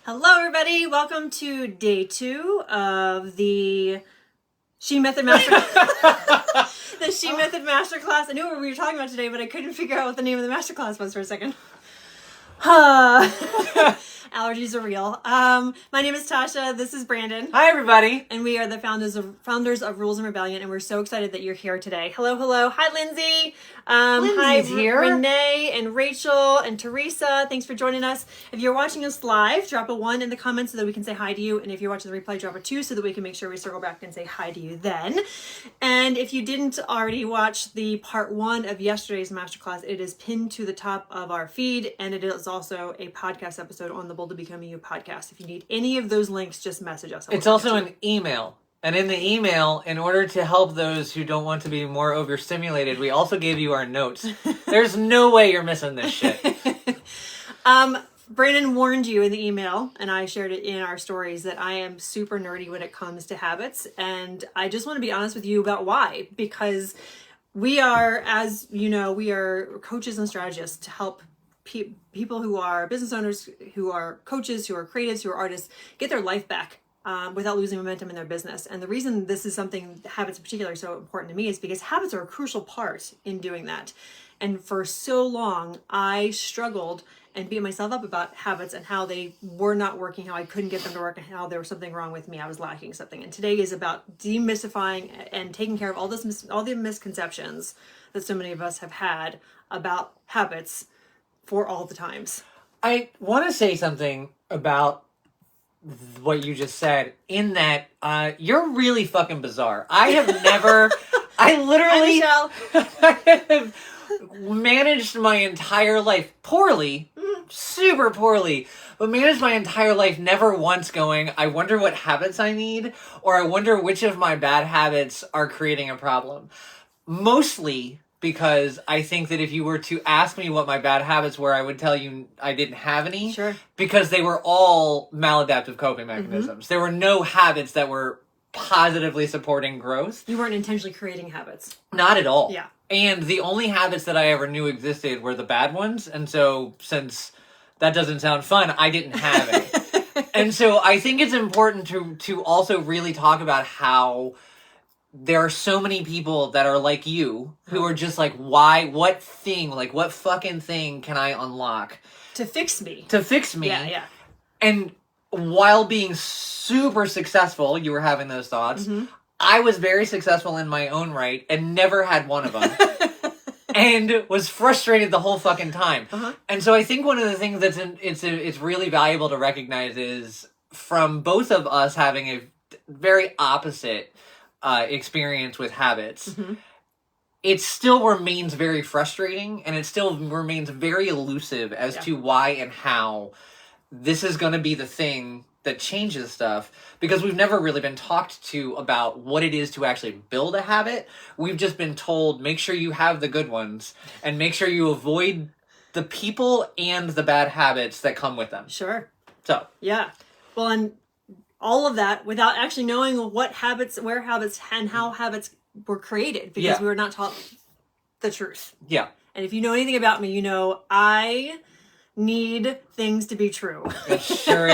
Hello, everybody. Welcome to day 2 of the SHE Method Masterclass. The SHE Method Masterclass. I knew what we were talking about today, but I couldn't figure out what the name of the masterclass was for a second. Allergies are real. My name is Tasha. This is Brandon. Hi, everybody. And we are the founders of Rules and Rebellion, and we're so excited that you're here today. Hello, hello. Hi, Lindsay. Lindsay's here. Renee and Rachel and Teresa. Thanks for joining us. If you're watching us live, drop a 1 in the comments so that we can say hi to you. And if you're watching the replay, drop a 2 so that we can make sure we circle back and say hi to you then. And if you didn't already watch the part 1 of yesterday's masterclass, it is pinned to the top of our feed, and it is also a podcast episode on the Bold to Becoming You podcast. If you need any of those links, just message us. It's also an email. And in the email, in order to help those who don't want to be more overstimulated, we also gave you our notes. There's no way you're missing this shit. Brandon warned you in the email, and I shared it in our stories, that I am super nerdy when it comes to habits. And I just want to be honest with you about why. Because we are, as you know, we are coaches and strategists to help people who are business owners, who are coaches, who are creatives, who are artists, get their life back without losing momentum in their business. And the reason this is something, habits in particular, are so important to me is because habits are a crucial part in doing that. And for so long, I struggled and beat myself up about habits and how they were not working, how I couldn't get them to work, and how there was something wrong with me. I was lacking something. And today is about demystifying and taking care of all the misconceptions that so many of us have had about habits for all the times. I want to say something about what you just said, in that you're really fucking bizarre. I have never, I literally I have managed my entire life poorly, super poorly, but managed my entire life never once going, I wonder what habits I need, or I wonder which of my bad habits are creating a problem. Mostly because I think that if you were to ask me what my bad habits were, I would tell you I didn't have any. Sure. Because they were all maladaptive coping mechanisms. There were no habits that were positively supporting growth. You weren't intentionally creating habits. Not at all. Yeah. And the only habits that I ever knew existed were the bad ones. And so, since that doesn't sound fun, I didn't have any. And so I think it's important to also really talk about how there are so many people that are like you who are just like, what fucking thing can I unlock? To fix me. Yeah. Yeah. And while being super successful, you were having those thoughts. Mm-hmm. I was very successful in my own right and never had one of them. And was frustrated the whole fucking time. Uh-huh. And so I think one of the things it's really valuable to recognize is, from both of us having a very opposite experience with habits, mm-hmm. it still remains very frustrating, and it still remains very elusive as to why and how this is going to be the thing that changes stuff, because we've never really been talked to about what it is to actually build a habit. We've just been told, make sure you have the good ones, and make sure you avoid the people and the bad habits that come with them. Sure. So. Yeah. Well, and all of that without actually knowing what habits, where habits, and how habits were created, because we were not taught the truth. Yeah. And if you know anything about me, you know I need things to be true. It sure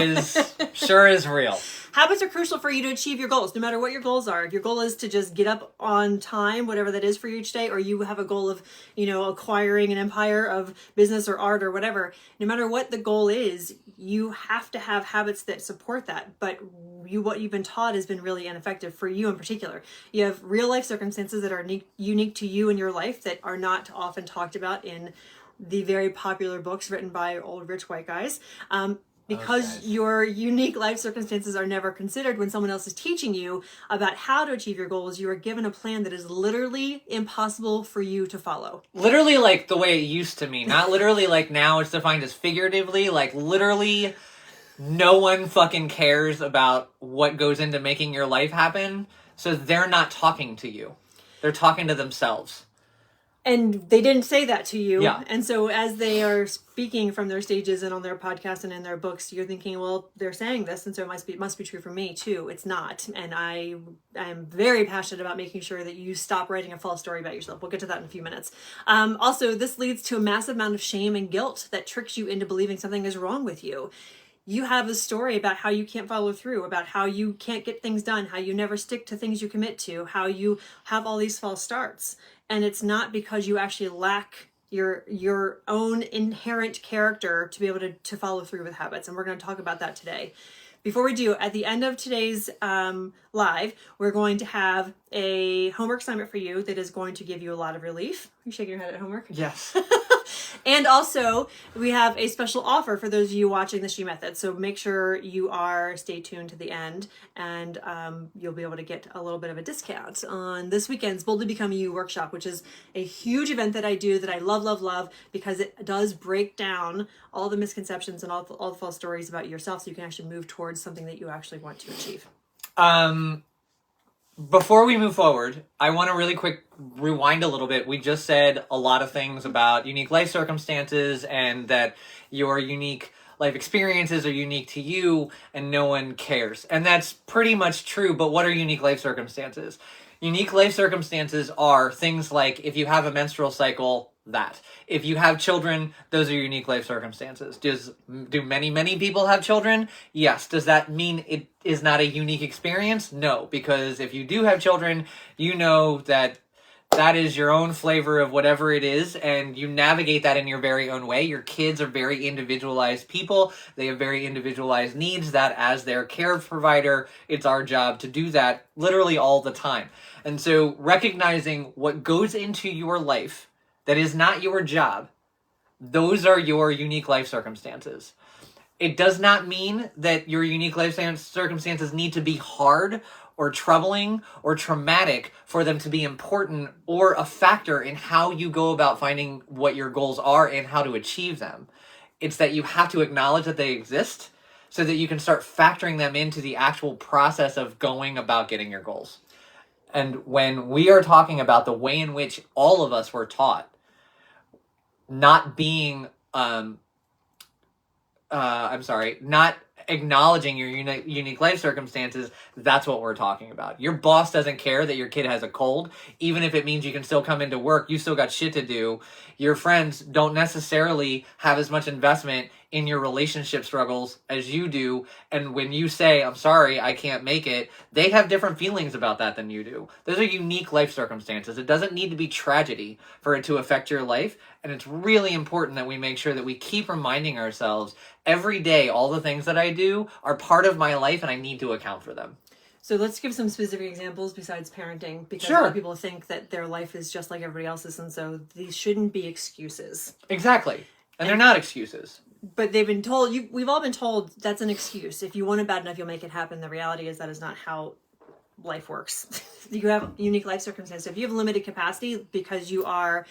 is real. Habits are crucial for you to achieve your goals, no matter what your goals are. If your goal is to just get up on time, whatever that is for you each day, or you have a goal of, acquiring an empire of business or art or whatever, no matter what the goal is, you have to have habits that support that. But what you've been taught has been really ineffective for you in particular. You have real life circumstances that are unique to you in your life that are not often talked about in the very popular books written by old rich white guys. Because your unique life circumstances are never considered when someone else is teaching you about how to achieve your goals, you are given a plan that is literally impossible for you to follow. Literally like the way it used to be. Not literally like now it's defined as figuratively. Like literally no one fucking cares about what goes into making your life happen. So they're not talking to you. They're talking to themselves. And they didn't say that to you. Yeah. And so as they are speaking from their stages and on their podcasts and in their books, you're thinking, well, they're saying this, and so it must be true for me too. It's not. And I am very passionate about making sure that you stop writing a false story about yourself. We'll get to that in a few minutes. Also, this leads to a massive amount of shame and guilt that tricks you into believing something is wrong with you. you have a story about how you can't follow through, about how you can't get things done, how you never stick to things you commit to, how you have all these false starts. And it's not because you actually lack your own inherent character to be able to follow through with habits. And we're going to talk about that today. Before we do, at the end of today's live, we're going to have a homework assignment for you that is going to give you a lot of relief. Are you shaking your head at homework? Yes. And also, we have a special offer for those of you watching the SHE Method. So make sure you stay tuned to the end, and you'll be able to get a little bit of a discount on this weekend's Boldly Become You workshop, which is a huge event that I do that I love, love, love, because it does break down all the misconceptions and all the false stories about yourself so you can actually move towards something that you actually want to achieve. Before we move forward, I want to really quick rewind a little bit. We just said a lot of things about unique life circumstances and that your unique life experiences are unique to you and no one cares. And that's pretty much true, but what are unique life circumstances? Unique life circumstances are things like if you have a menstrual cycle, that. If you have children, those are unique life circumstances. Do many people have children? Yes. Does that mean it is not a unique experience? No, because if you do have children, you know that that is your own flavor of whatever it is, and you navigate that in your very own way. Your kids are very individualized people. They have very individualized needs that as their care provider, it's our job to do that literally all the time. And so recognizing what goes into your life that is not your job, those are your unique life circumstances. It does not mean that your unique life circumstances need to be hard or troubling or traumatic for them to be important or a factor in how you go about finding what your goals are and how to achieve them. It's that you have to acknowledge that they exist so that you can start factoring them into the actual process of going about getting your goals. And when we are talking about the way in which all of us were taught, not being, not acknowledging your unique life circumstances, that's what we're talking about. Your boss doesn't care that your kid has a cold, even if it means you can still come into work, you still got shit to do. Your friends don't necessarily have as much investment in your relationship struggles as you do, and when you say, I'm sorry, I can't make it, they have different feelings about that than you do. Those are unique life circumstances. It doesn't need to be tragedy for it to affect your life, and it's really important that we make sure that we keep reminding ourselves every day all the things that I do are part of my life and I need to account for them. So let's give some specific examples besides parenting, because Sure. a lot of people think that their life is just like everybody else's, and so these shouldn't be excuses. Exactly. And they're not excuses. But they've been told, we've all been told that's an excuse. If you want it bad enough, you'll make it happen. The reality is that is not how life works. You have unique life circumstances. If you have limited capacity because you are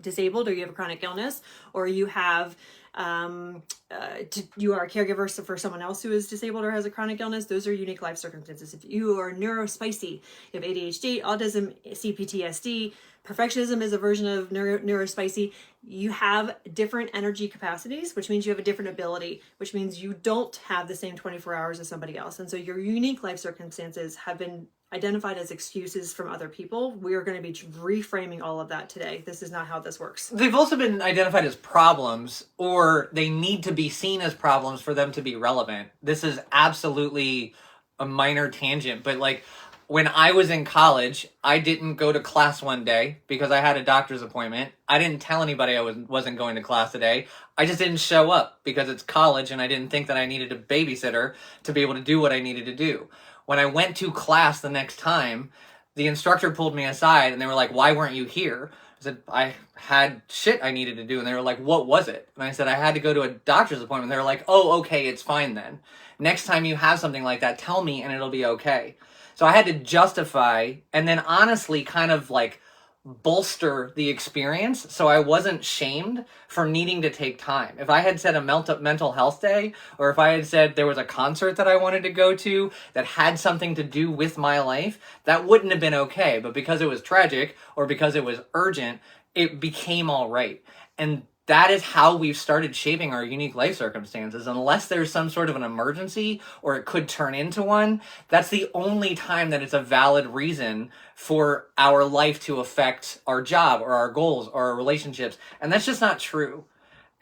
disabled, or you have a chronic illness, or you have you are a caregiver for someone else who is disabled or has a chronic illness, those are unique life circumstances. If you are neurospicy, you have ADHD, autism, CPTSD, perfectionism is a version of neurospicy, you have different energy capacities, which means you have a different ability, which means you don't have the same 24 hours as somebody else. And so your unique life circumstances have been identified as excuses from other people. We are going to be reframing all of that today. This is not how this works. They've also been identified as problems, or they need to be seen as problems for them to be relevant. This is absolutely a minor tangent, but like when I was in college, I didn't go to class one day because I had a doctor's appointment. I didn't tell anybody I wasn't going to class today. I just didn't show up because it's college and I didn't think that I needed a babysitter to be able to do what I needed to do. When I went to class the next time, the instructor pulled me aside and they were like, "Why weren't you here?" I said, "I had shit I needed to do." And they were like, "What was it?" And I said, "I had to go to a doctor's appointment." They were like, "Oh, okay, it's fine then. Next time you have something like that, tell me and it'll be okay." So I had to justify and then honestly kind of like bolster the experience so I wasn't shamed for needing to take time. If I had said a mental health day, or if I had said there was a concert that I wanted to go to that had something to do with my life, that wouldn't have been okay. But because it was tragic or because it was urgent, it became all right. And that is how we've started shaping our unique life circumstances. Unless there's some sort of an emergency or it could turn into one, that's the only time that it's a valid reason for our life to affect our job or our goals or our relationships. And that's just not true.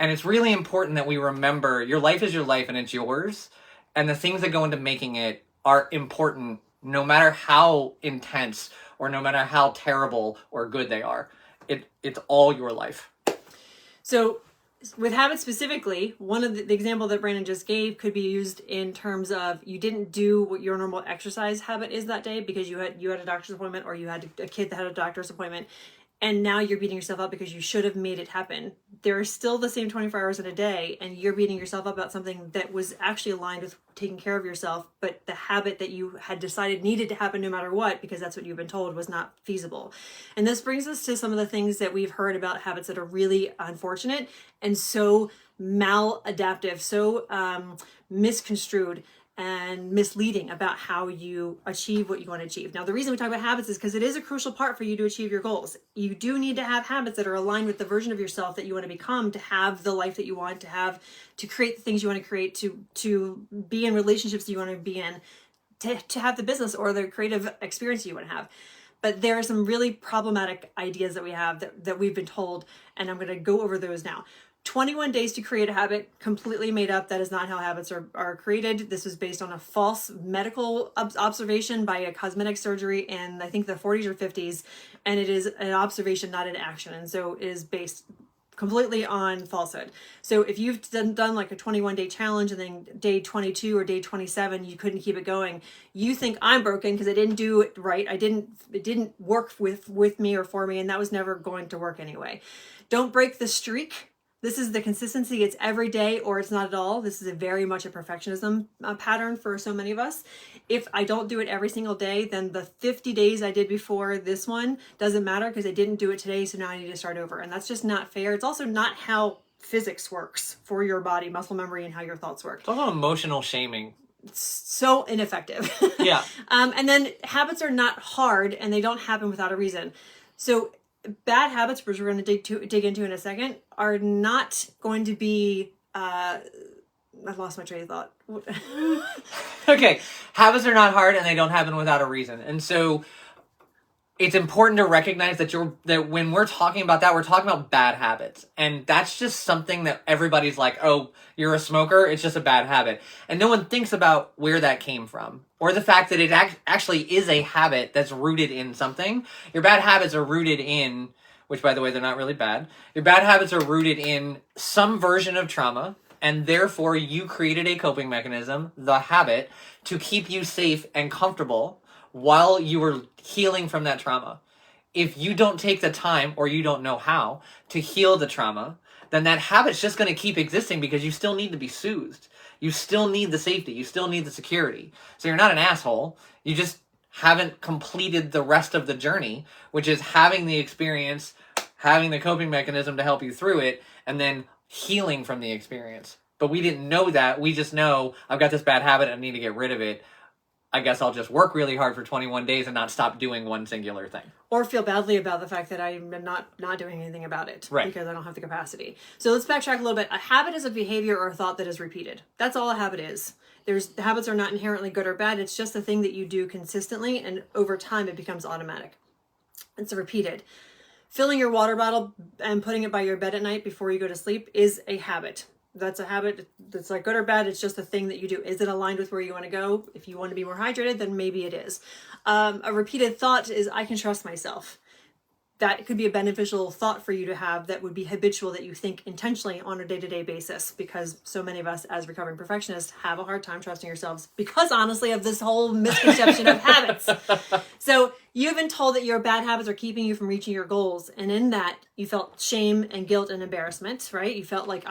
And it's really important that we remember your life is your life and it's yours. And the things that go into making it are important no matter how intense or no matter how terrible or good they are. It's all your life. So with habits specifically, one of the example that Brandon just gave could be used in terms of you didn't do what your normal exercise habit is that day because you had a doctor's appointment, or you had a kid that had a doctor's appointment, and now you're beating yourself up because you should have made it happen. There are still the same 24 hours in a day, and you're beating yourself up about something that was actually aligned with taking care of yourself, but the habit that you had decided needed to happen no matter what, because that's what you've been told, was not feasible. And this brings us to some of the things that we've heard about habits that are really unfortunate and so maladaptive, so misconstrued and misleading about how you achieve what you want to achieve. Now, the reason we talk about habits is because it is a crucial part for you to achieve your goals. You do need to have habits that are aligned with the version of yourself that you want to become, to have the life that you want to have, to create the things you want to create, to be in relationships that you want to be in, to have the business or the creative experience you want to have. But there are some really problematic ideas that we have that we've been told, and I'm going to go over those now. 21 days to create a habit, completely made up. That is not how habits are created. This is based on a false medical observation by a cosmetic surgery in, I think, the 40s or 50s. And it is an observation, not an action. And so it is based completely on falsehood. So if you've done like a 21-day challenge and then day 22 or day 27, you couldn't keep it going, you think I'm broken because I didn't do it right. It didn't work with me or for me, and that was never going to work anyway. Don't break the streak. This is the consistency. It's every day or it's not at all. This is a very much a perfectionism pattern for so many of us. If I don't do it every single day, then the 50 days I did before this one doesn't matter because I didn't do it today, so now I need to start over. And that's just not fair. It's also not how physics works for your body, muscle memory, and how your thoughts work. It's also emotional shaming. It's so ineffective. Yeah. And then habits are not hard and they don't happen without a reason. So bad habits, which we're going to dig into in a second, are not going to be I've lost my train of thought. Okay, habits are not hard and they don't happen without a reason. And so it's important to recognize that when we're talking about that, we're talking about bad habits. And that's just something that everybody's like, oh, you're a smoker, it's just a bad habit. And no one thinks about where that came from, or the fact that it actually is a habit that's rooted in something. Your bad habits are rooted in, which by the way, they're not really bad. Your bad habits are rooted in some version of trauma, and therefore you created a coping mechanism, the habit, to keep you safe and comfortable while you were healing from that trauma. If you don't take the time, or you don't know how, to heal the trauma, then that habit's just going to keep existing because you still need to be soothed. You still need the safety. You still need the security. So you're not an asshole. You just haven't completed the rest of the journey, which is having the experience, having the coping mechanism to help you through it, and then healing from the experience. But we didn't know that. We just know, I've got this bad habit and I need to get rid of it. I guess I'll just work really hard for 21 days and not stop doing one singular thing. Or feel badly about the fact that I'm not doing anything about it, right, because I don't have the capacity. So let's backtrack a little bit. A habit is a behavior or a thought that is repeated. That's all a habit is. Habits are not inherently good or bad. It's just a thing that you do consistently, and over time it becomes automatic. It's repeated. Filling your water bottle and putting it by your bed at night before you go to sleep is a habit. That's a habit that's like good or bad. It's just a thing that you do. Is it aligned with where you want to go? If you want to be more hydrated, then maybe it is. A repeated thought is, I can trust myself. That could be a beneficial thought for you to have that would be habitual, that you think intentionally on a day-to-day basis, because so many of us as recovering perfectionists have a hard time trusting ourselves because, honestly, of this whole misconception of habits. So you've been told that your bad habits are keeping you from reaching your goals. And in that, you felt shame and guilt and embarrassment, right? You felt like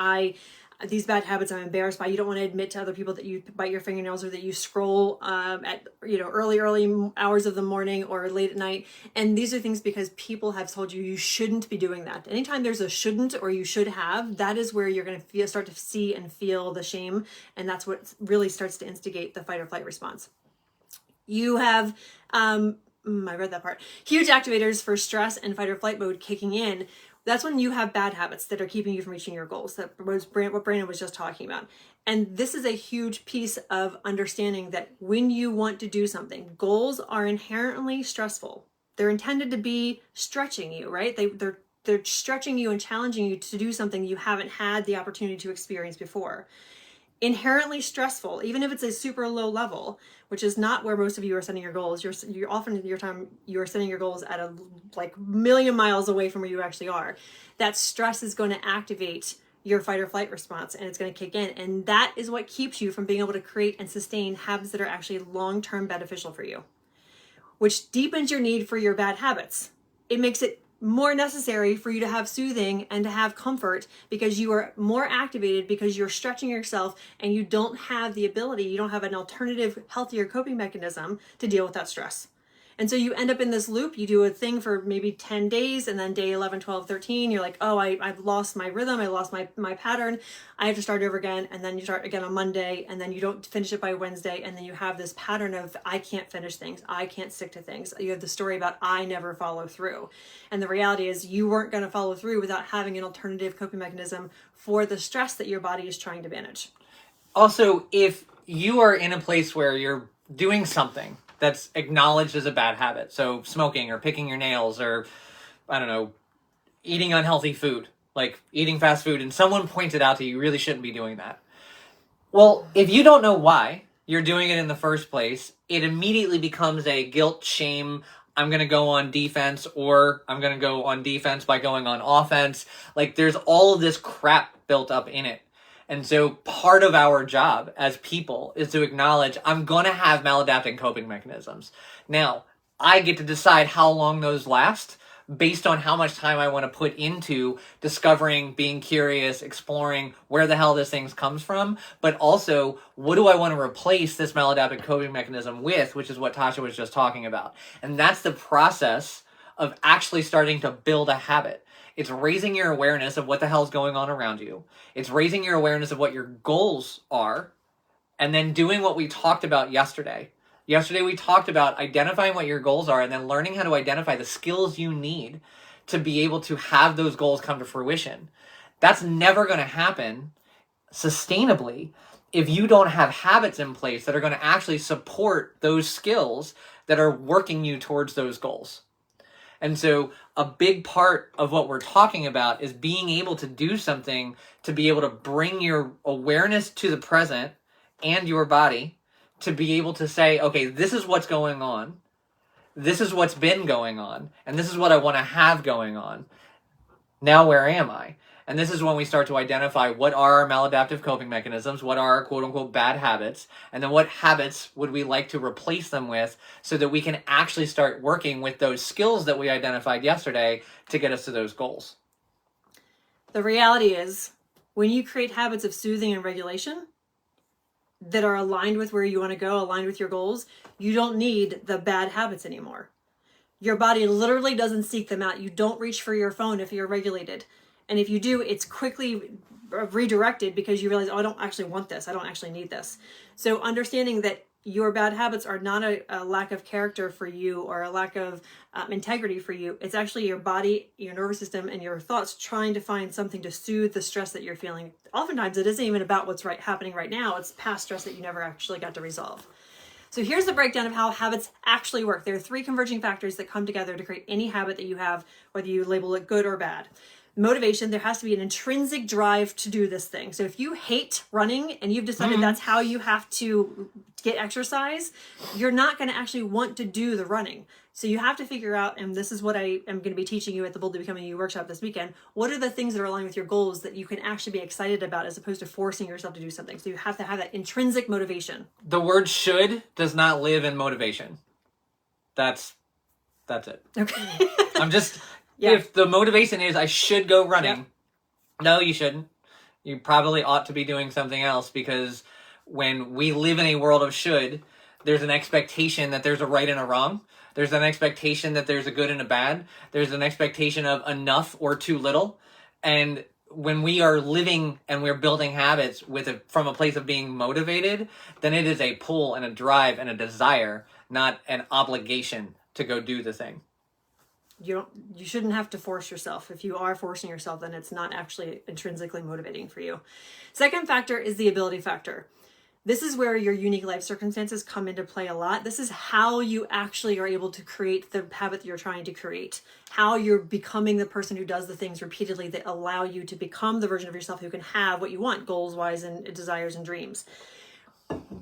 these bad habits I'm embarrassed by. You don't want to admit to other people that you bite your fingernails, or that you scroll at early hours of the morning or late at night. And these are things because people have told you shouldn't be doing that. Anytime there's a shouldn't or you should have, that is where you're going to start to see and feel the shame. And that's what really starts to instigate the fight or flight response. You have, I read that part, huge activators for stress and fight or flight mode kicking in. That's when you have bad habits that are keeping you from reaching your goals. That was what Brandon was just talking about. And this is a huge piece of understanding that when you want to do something, goals are inherently stressful. They're intended to be stretching you, right? they're stretching you and challenging you to do something you haven't had the opportunity to experience before. Inherently stressful, even if it's a super low level, which is not where most of you are setting your goals. You're often in your time, you're setting your goals at a like million miles away from where you actually are. That stress is going to activate your fight or flight response, and it's going to kick in. And that is what keeps you from being able to create and sustain habits that are actually long-term beneficial for you, which deepens your need for your bad habits. It makes it more necessary for you to have soothing and to have comfort because you are more activated, because you're stretching yourself and you don't have the ability, you don't have an alternative, healthier coping mechanism to deal with that stress. And so you end up in this loop. You do a thing for maybe 10 days, and then day 11, 12, 13, you're like, oh, I've lost my rhythm. I lost my pattern. I have to start over again. And then you start again on Monday, and then you don't finish it by Wednesday. And then you have this pattern of, I can't finish things. I can't stick to things. You have the story about, I never follow through. And the reality is you weren't going to follow through without having an alternative coping mechanism for the stress that your body is trying to manage. Also, if you are in a place where you're doing something that's acknowledged as a bad habit, so smoking or picking your nails or, I don't know, eating unhealthy food, like eating fast food, and someone points it out to you, you really shouldn't be doing that. Well, if you don't know why you're doing it in the first place, it immediately becomes a guilt, shame, I'm going to go on defense, or I'm going to go on defense by going on offense. Like, there's all of this crap built up in it. And so part of our job as people is to acknowledge, I'm going to have maladaptive coping mechanisms. Now, I get to decide how long those last based on how much time I want to put into discovering, being curious, exploring where the hell this thing comes from, but also what do I want to replace this maladaptive coping mechanism with, which is what Tasha was just talking about. And that's the process of actually starting to build a habit. It's raising your awareness of what the hell's going on around you. It's raising your awareness of what your goals are, and then doing what we talked about yesterday. Yesterday we talked about identifying what your goals are and then learning how to identify the skills you need to be able to have those goals come to fruition. That's never going to happen sustainably if you don't have habits in place that are going to actually support those skills that are working you towards those goals. And so a big part of what we're talking about is being able to do something to be able to bring your awareness to the present and your body to be able to say, okay, this is what's going on. This is what's been going on. And this is what I want to have going on. Now where am I? And this is when we start to identify what are our maladaptive coping mechanisms, what are our quote-unquote bad habits, and then what habits would we like to replace them with so that we can actually start working with those skills that we identified yesterday to get us to those goals. The reality is, when you create habits of soothing and regulation that are aligned with where you want to go, aligned with your goals, you don't need the bad habits anymore. Your body literally doesn't seek them out. You don't reach for your phone if you're regulated. And if you do, it's quickly redirected because you realize, oh, I don't actually want this. I don't actually need this. So understanding that your bad habits are not a lack of character for you or a lack of integrity for you. It's actually your body, your nervous system, and your thoughts trying to find something to soothe the stress that you're feeling. Oftentimes, it isn't even about what's happening right now. It's past stress that you never actually got to resolve. So here's the breakdown of how habits actually work. There are 3 converging factors that come together to create any habit that you have, whether you label it good or bad. Motivation, there has to be an intrinsic drive to do this thing. So if you hate running and you've decided that's how you have to get exercise, you're not going to actually want to do the running. So you have to figure out, and this is what I am going to be teaching you at the Boldly Becoming You workshop this weekend, what are the things that are aligned with your goals that you can actually be excited about as opposed to forcing yourself to do something. So you have to have that intrinsic motivation. The word should does not live in motivation. That's it. Okay. I'm just... Yeah. If the motivation is I should go running, no, you shouldn't. You probably ought to be doing something else, because when we live in a world of should, there's an expectation that there's a right and a wrong. There's an expectation that there's a good and a bad. There's an expectation of enough or too little. And when we are living and we're building habits from a place of being motivated, then it is a pull and a drive and a desire, not an obligation to go do the thing. You shouldn't have to force yourself. If you are forcing yourself, then it's not actually intrinsically motivating for you. Second factor is the ability factor. This is where your unique life circumstances come into play a lot. This is how you actually are able to create the habit that you're trying to create, how you're becoming the person who does the things repeatedly that allow you to become the version of yourself who can have what you want, goals wise and desires and dreams.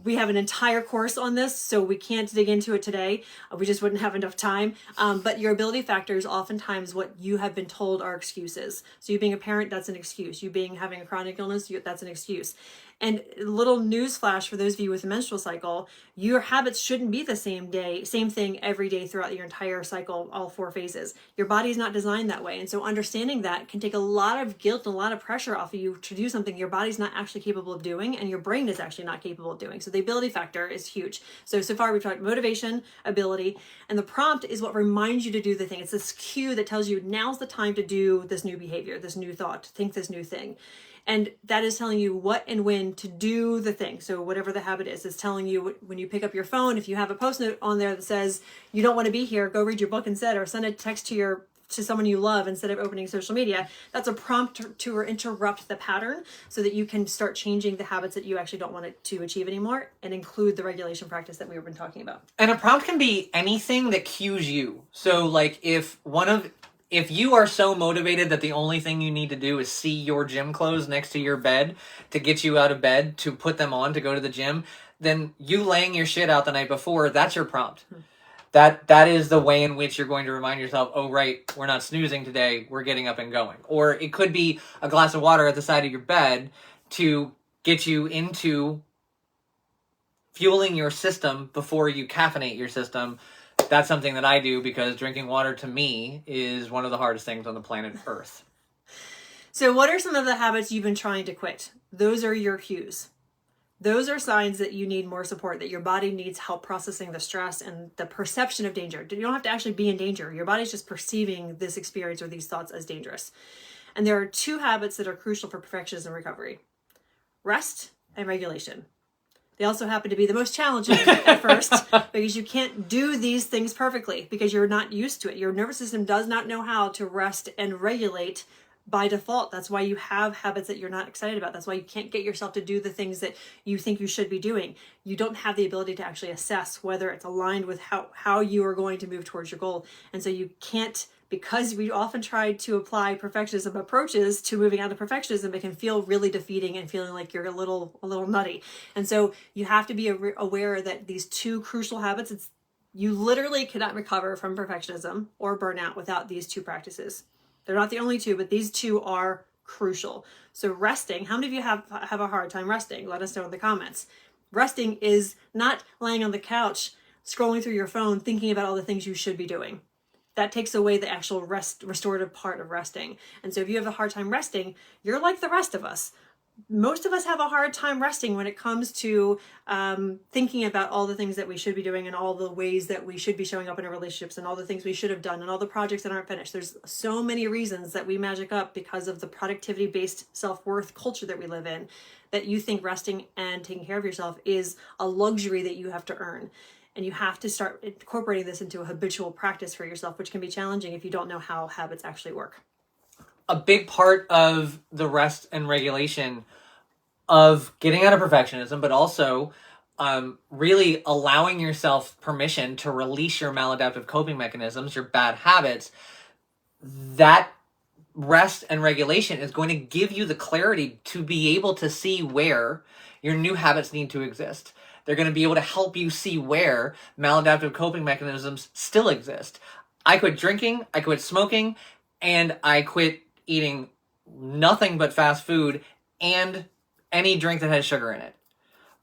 We have an entire course on this, so we can't dig into it today. We just wouldn't have enough time. But your ability factor is oftentimes what you have been told are excuses. So you being a parent, that's an excuse. You having a chronic illness, that's an excuse. And little news flash for those of you with a menstrual cycle, your habits shouldn't be the same thing every day throughout your entire cycle, all 4 phases. Your body's not designed that way. And so understanding that can take a lot of guilt and a lot of pressure off of you to do something your body's not actually capable of doing and your brain is actually not capable of doing. So the ability factor is huge. So far we've talked motivation, ability, and the prompt is what reminds you to do the thing. It's this cue that tells you now's the time to do this new behavior, this new thought, think this new thing. And that is telling you what and when to do the thing. So whatever the habit is, it's telling you when you pick up your phone, if you have a post note on there that says, you don't want to be here, go read your book instead, or send a text to someone you love instead of opening social media. That's a prompt to interrupt the pattern so that you can start changing the habits that you actually don't want it to achieve anymore and include the regulation practice that we've been talking about. And a prompt can be anything that cues you. So like if you are so motivated that the only thing you need to do is see your gym clothes next to your bed to get you out of bed, to put them on to go to the gym, then you laying your shit out the night before, that's your prompt. That is the way in which you're going to remind yourself, oh, right, we're not snoozing today, we're getting up and going. Or it could be a glass of water at the side of your bed to get you into fueling your system before you caffeinate your system. That's something that I do because drinking water to me is one of the hardest things on the planet Earth. So what are some of the habits you've been trying to quit? Those are your cues. Those are signs that you need more support, that your body needs help processing the stress and the perception of danger. You don't have to actually be in danger. Your body's just perceiving this experience or these thoughts as dangerous. And there are 2 habits that are crucial for perfectionism recovery: rest and regulation. They also happen to be the most challenging at first because you can't do these things perfectly because you're not used to it. Your nervous system does not know how to rest and regulate by default. That's why you have habits that you're not excited about. That's why you can't get yourself to do the things that you think you should be doing. You don't have the ability to actually assess whether it's aligned with how you are going to move towards your goal. And so you can't, because we often try to apply perfectionism approaches to moving out of perfectionism, it can feel really defeating and feeling like you're a little nutty. And so you have to be aware that these 2 crucial habits, you literally cannot recover from perfectionism or burnout without these 2 practices. They're not the only 2, but these 2 are crucial. So resting, how many of you have a hard time resting? Let us know in the comments. Resting is not lying on the couch, scrolling through your phone, thinking about all the things you should be doing. That takes away the actual restorative part of resting. And so if you have a hard time resting, you're like the rest of us. Most of us have a hard time resting when it comes to thinking about all the things that we should be doing and all the ways that we should be showing up in our relationships and all the things we should have done and all the projects that aren't finished. There's so many reasons that we magic up because of the productivity-based self-worth culture that we live in, that you think resting and taking care of yourself is a luxury that you have to earn. And you have to start incorporating this into a habitual practice for yourself, which can be challenging if you don't know how habits actually work. A big part of the rest and regulation of getting out of perfectionism, but also really allowing yourself permission to release your maladaptive coping mechanisms, your bad habits, that rest and regulation is going to give you the clarity to be able to see where your new habits need to exist. They're going to be able to help you see where maladaptive coping mechanisms still exist. I quit drinking, I quit smoking, and I quit eating nothing but fast food and any drink that has sugar in it.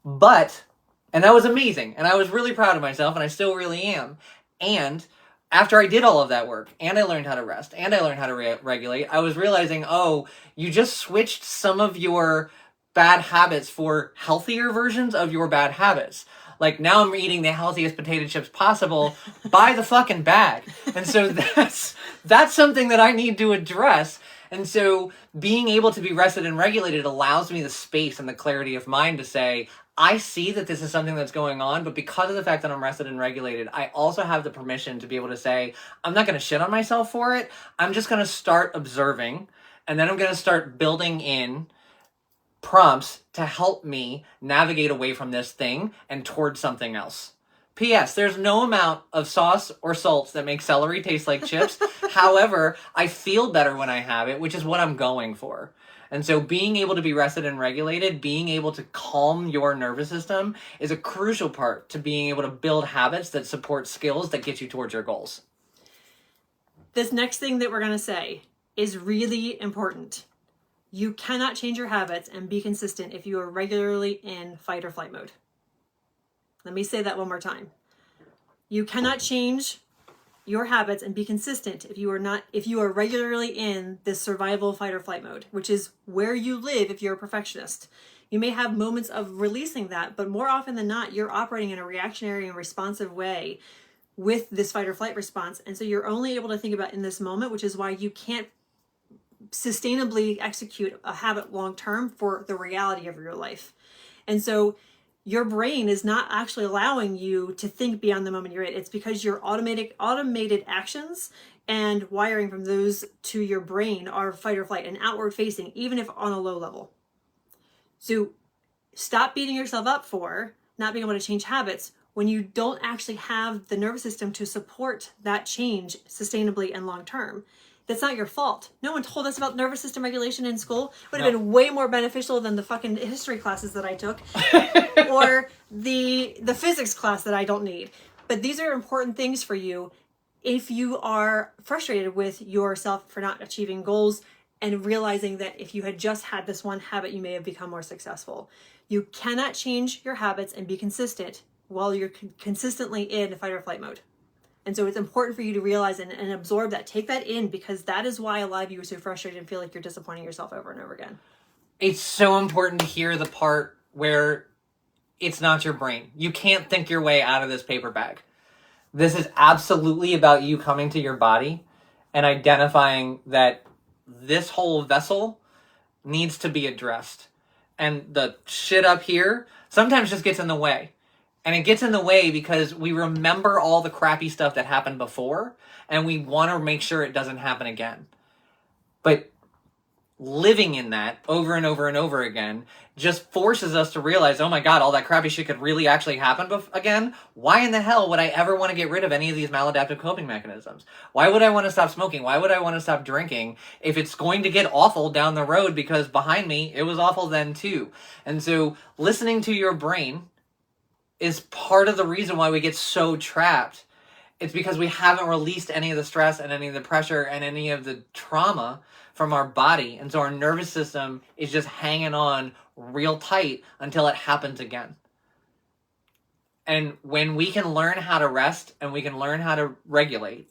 And that was amazing, and I was really proud of myself, and I still really am. And after I did all of that work, and I learned how to rest, and I learned how to regulate, I was realizing, oh, you just switched some of your bad habits for healthier versions of your bad habits. Like, now I'm eating the healthiest potato chips possible by the fucking bag. And so that's something that I need to address. And so being able to be rested and regulated allows me the space and the clarity of mind to say, I see that this is something that's going on, but because of the fact that I'm rested and regulated, I also have the permission to be able to say, I'm not going to shit on myself for it. I'm just going to start observing, and then I'm going to start building in prompts to help me navigate away from this thing and towards something else. P.S. There's no amount of sauce or salts that make celery taste like chips. However, I feel better when I have it, which is what I'm going for. And so being able to be rested and regulated, being able to calm your nervous system is a crucial part to being able to build habits that support skills that get you towards your goals. This next thing that we're going to say is really important. You cannot change your habits and be consistent if you are regularly in fight or flight mode. Let me say that one more time. You cannot change your habits and be consistent if you are regularly in this survival fight or flight mode, which is where you live if you're a perfectionist. You may have moments of releasing that, but more often than not, you're operating in a reactionary and responsive way with this fight or flight response. And so you're only able to think about in this moment, which is why you can't sustainably execute a habit long term for the reality of your life. And so your brain is not actually allowing you to think beyond the moment you're in. It's because your automated actions and wiring from those to your brain are fight or flight and outward facing, even if on a low level. So stop beating yourself up for not being able to change habits when you don't actually have the nervous system to support that change sustainably and long term. That's not your fault. No one told us about nervous system regulation in school. Would have been way more beneficial than the fucking history classes that I took or the physics class that I don't need. But these are important things for you if you are frustrated with yourself for not achieving goals and realizing that if you had just had this one habit, you may have become more successful. You cannot change your habits and be consistent while you're consistently in fight or flight mode. And so it's important for you to realize and absorb that. Take that in, because that is why a lot of you are so frustrated and feel like you're disappointing yourself over and over again. It's so important to hear the part where it's not your brain. You can't think your way out of this paper bag. This is absolutely about you coming to your body and identifying that this whole vessel needs to be addressed. And the shit up here sometimes just gets in the way. And it gets in the way because we remember all the crappy stuff that happened before, and we want to make sure it doesn't happen again. But living in that over and over and over again just forces us to realize, oh my God, all that crappy shit could really actually happen again. Why in the hell would I ever want to get rid of any of these maladaptive coping mechanisms? Why would I want to stop smoking? Why would I want to stop drinking if it's going to get awful down the road? Because behind me, it was awful then too. And so listening to your brain is part of the reason why we get so trapped. It's because we haven't released any of the stress and any of the pressure and any of the trauma from our body. And so our nervous system is just hanging on real tight until it happens again. And when we can learn how to rest and we can learn how to regulate,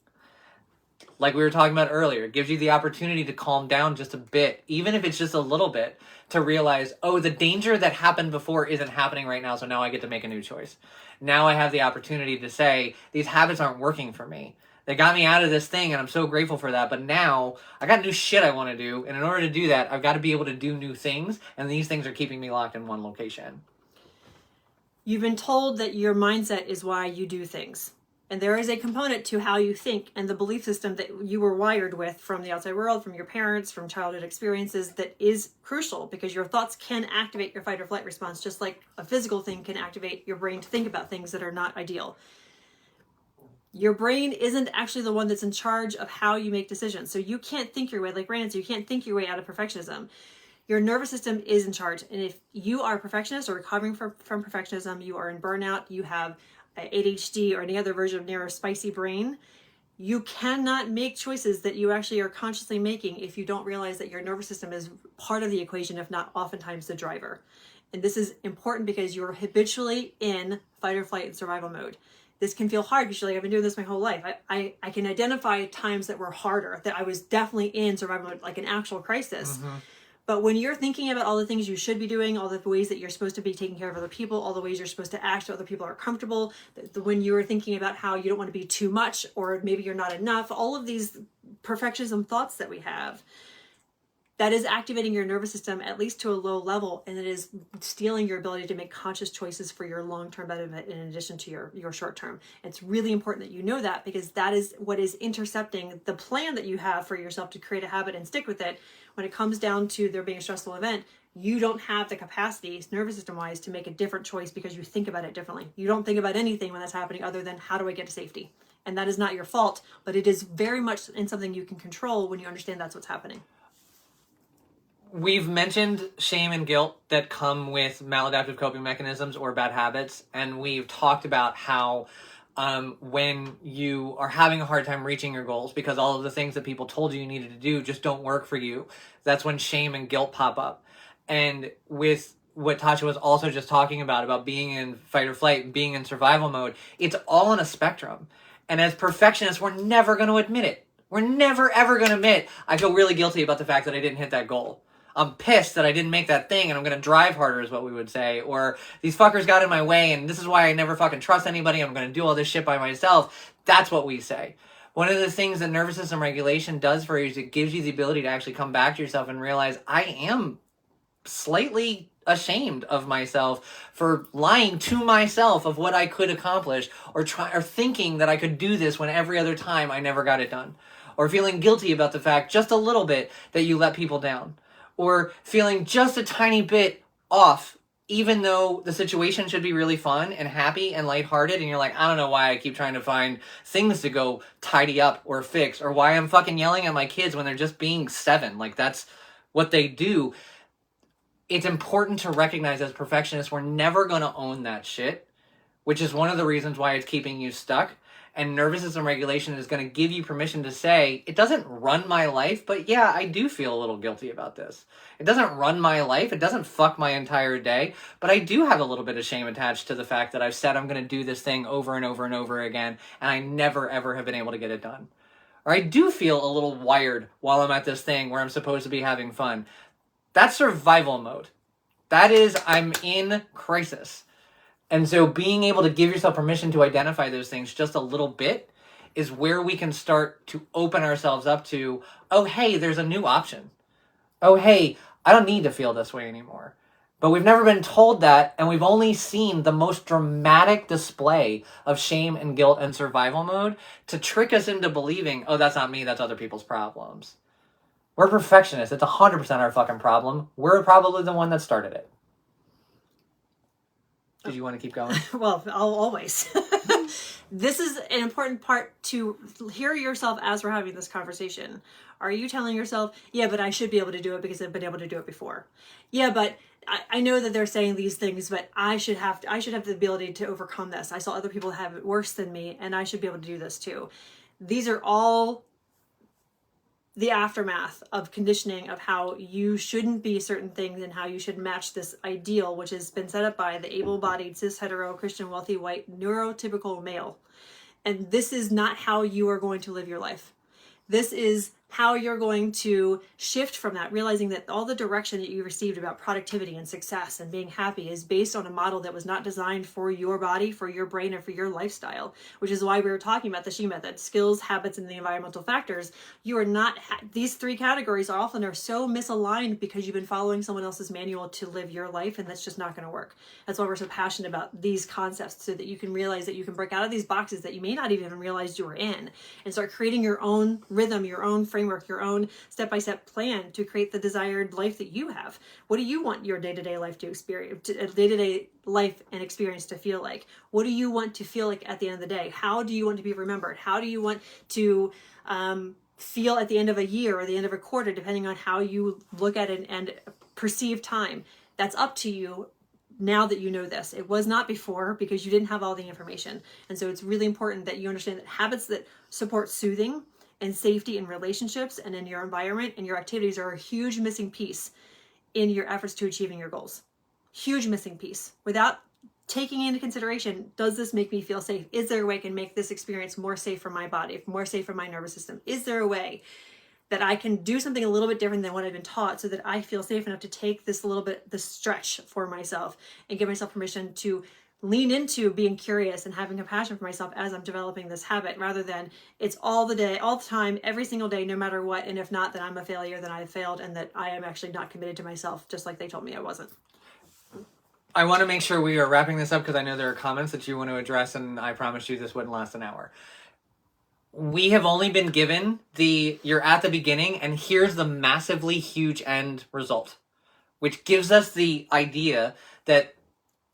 like we were talking about earlier, it gives you the opportunity to calm down just a bit, even if it's just a little bit, to realize, oh, the danger that happened before isn't happening right now, so now I get to make a new choice. Now I have the opportunity to say, these habits aren't working for me. They got me out of this thing, and I'm so grateful for that, but now I got new shit I want to do, and in order to do that, I've got to be able to do new things, and these things are keeping me locked in one location. You've been told that your mindset is why you do things. And there is a component to how you think and the belief system that you were wired with from the outside world, from your parents, from childhood experiences, that is crucial, because your thoughts can activate your fight or flight response, just like a physical thing can activate your brain to think about things that are not ideal. Your brain isn't actually the one that's in charge of how you make decisions. So you can't think your way, like Brandon said, you can't think your way out of perfectionism. Your nervous system is in charge. And if you are a perfectionist or recovering from perfectionism, you are in burnout, you have ADHD or any other version of neurospicy brain, you cannot make choices that you actually are consciously making if you don't realize that your nervous system is part of the equation, if not oftentimes the driver. And this is important because you're habitually in fight or flight and survival mode. This can feel hard because you're like, I've been doing this my whole life. I can identify times that were harder, that I was definitely in survival mode, like an actual crisis. Mm-hmm. But when you're thinking about all the things you should be doing, all the ways that you're supposed to be taking care of other people, all the ways you're supposed to act so other people are comfortable, when you're thinking about how you don't want to be too much or maybe you're not enough, all of these perfectionism thoughts that we have, that is activating your nervous system at least to a low level, and it is stealing your ability to make conscious choices for your long-term benefit in addition to your short-term. It's really important that you know that, because that is what is intercepting the plan that you have for yourself to create a habit and stick with it. When it comes down to there being a stressful event, you don't have the capacity, nervous system wise, to make a different choice because you think about it differently. You don't think about anything when that's happening other than how do I get to safety? And that is not your fault, but it is very much in something you can control when you understand that's what's happening. We've mentioned shame and guilt that come with maladaptive coping mechanisms or bad habits, and we've talked about how when you are having a hard time reaching your goals because all of the things that people told you needed to do just don't work for you, that's when shame and guilt pop up. And with what Tasha was also just talking about being in fight or flight, being in survival mode, it's all on a spectrum. And as perfectionists, we're never going to admit it. We're never, ever going to admit, I feel really guilty about the fact that I didn't hit that goal. I'm pissed that I didn't make that thing and I'm going to drive harder is what we would say. Or these fuckers got in my way and this is why I never fucking trust anybody. I'm going to do all this shit by myself. That's what we say. One of the things that nervous system regulation does for you is it gives you the ability to actually come back to yourself and realize I am slightly ashamed of myself for lying to myself of what I could accomplish or thinking that I could do this when every other time I never got it done. Or feeling guilty about the fact just a little bit that you let people down. Or feeling just a tiny bit off, even though the situation should be really fun and happy and lighthearted, and you're like, I don't know why I keep trying to find things to go tidy up or fix, or why I'm fucking yelling at my kids when they're just being 7. Like, that's what they do. It's important to recognize as perfectionists, we're never going to own that shit, which is one of the reasons why it's keeping you stuck. And nervous system regulation is going to give you permission to say, it doesn't run my life, but yeah, I do feel a little guilty about this. It doesn't run my life. It doesn't fuck my entire day, but I do have a little bit of shame attached to the fact that I've said I'm going to do this thing over and over and over again, and I never ever have been able to get it done. Or I do feel a little wired while I'm at this thing where I'm supposed to be having fun. That's survival mode. That is, I'm in crisis. And so being able to give yourself permission to identify those things just a little bit is where we can start to open ourselves up to, oh, hey, there's a new option. Oh, hey, I don't need to feel this way anymore. But we've never been told that, and we've only seen the most dramatic display of shame and guilt and survival mode to trick us into believing, oh, that's not me, that's other people's problems. We're perfectionists. It's 100% our fucking problem. We're probably the one that started it. Did you want to keep going? Well, I'll always. This is an important part to hear yourself as we're having this conversation. Are you telling yourself, yeah, but I should be able to do it because I've been able to do it before? Yeah, but I know that they're saying these things, but I should have the ability to overcome this. I saw other people have it worse than me, and I should be able to do this too. These are all the aftermath of conditioning of how you shouldn't be certain things and how you should match this ideal, which has been set up by the able-bodied, cis, hetero, Christian, wealthy, white, neurotypical male. And this is not how you are going to live your life. This is how you're going to shift from that, realizing that all the direction that you received about productivity and success and being happy is based on a model that was not designed for your body, for your brain, and for your lifestyle, which is why we were talking about the SHE method, skills, habits, and the environmental factors. You are not, these 3 categories are often so misaligned because you've been following someone else's manual to live your life, and that's just not going to work. That's why we're so passionate about these concepts, so that you can realize that you can break out of these boxes that you may not even realize you were in and start creating your own rhythm, your own framework, your own step-by-step plan to create the desired life that you have. What do you want your day-to-day life to experience, day-to-day life and experience to feel like? What do you want to feel like at the end of the day? How do you want to be remembered? How do you want to feel at the end of a year or the end of a quarter, depending on how you look at it and perceive time? That's up to you. Now that you know this, it was not before because you didn't have all the information. And so it's really important that you understand that habits that support soothing and safety in relationships and in your environment and your activities are a huge missing piece in your efforts to achieving your goals. Huge missing piece. Without taking into consideration, does this make me feel safe? Is there a way I can make this experience more safe for my body, more safe for my nervous system? Is there a way that I can do something a little bit different than what I've been taught so that I feel safe enough to take this little bit, the stretch for myself and give myself permission to lean into being curious and having compassion for myself as I'm developing this habit, rather than it's all the day, all the time, every single day, no matter what. And if not, then I'm a failure, then I failed, and that I am actually not committed to myself, just like they told me I wasn't. I want to make sure we are wrapping this up because I know there are comments that you want to address, and I promised you this wouldn't last an hour. We have only been given you're at the beginning, and here's the massively huge end result. which gives us the idea that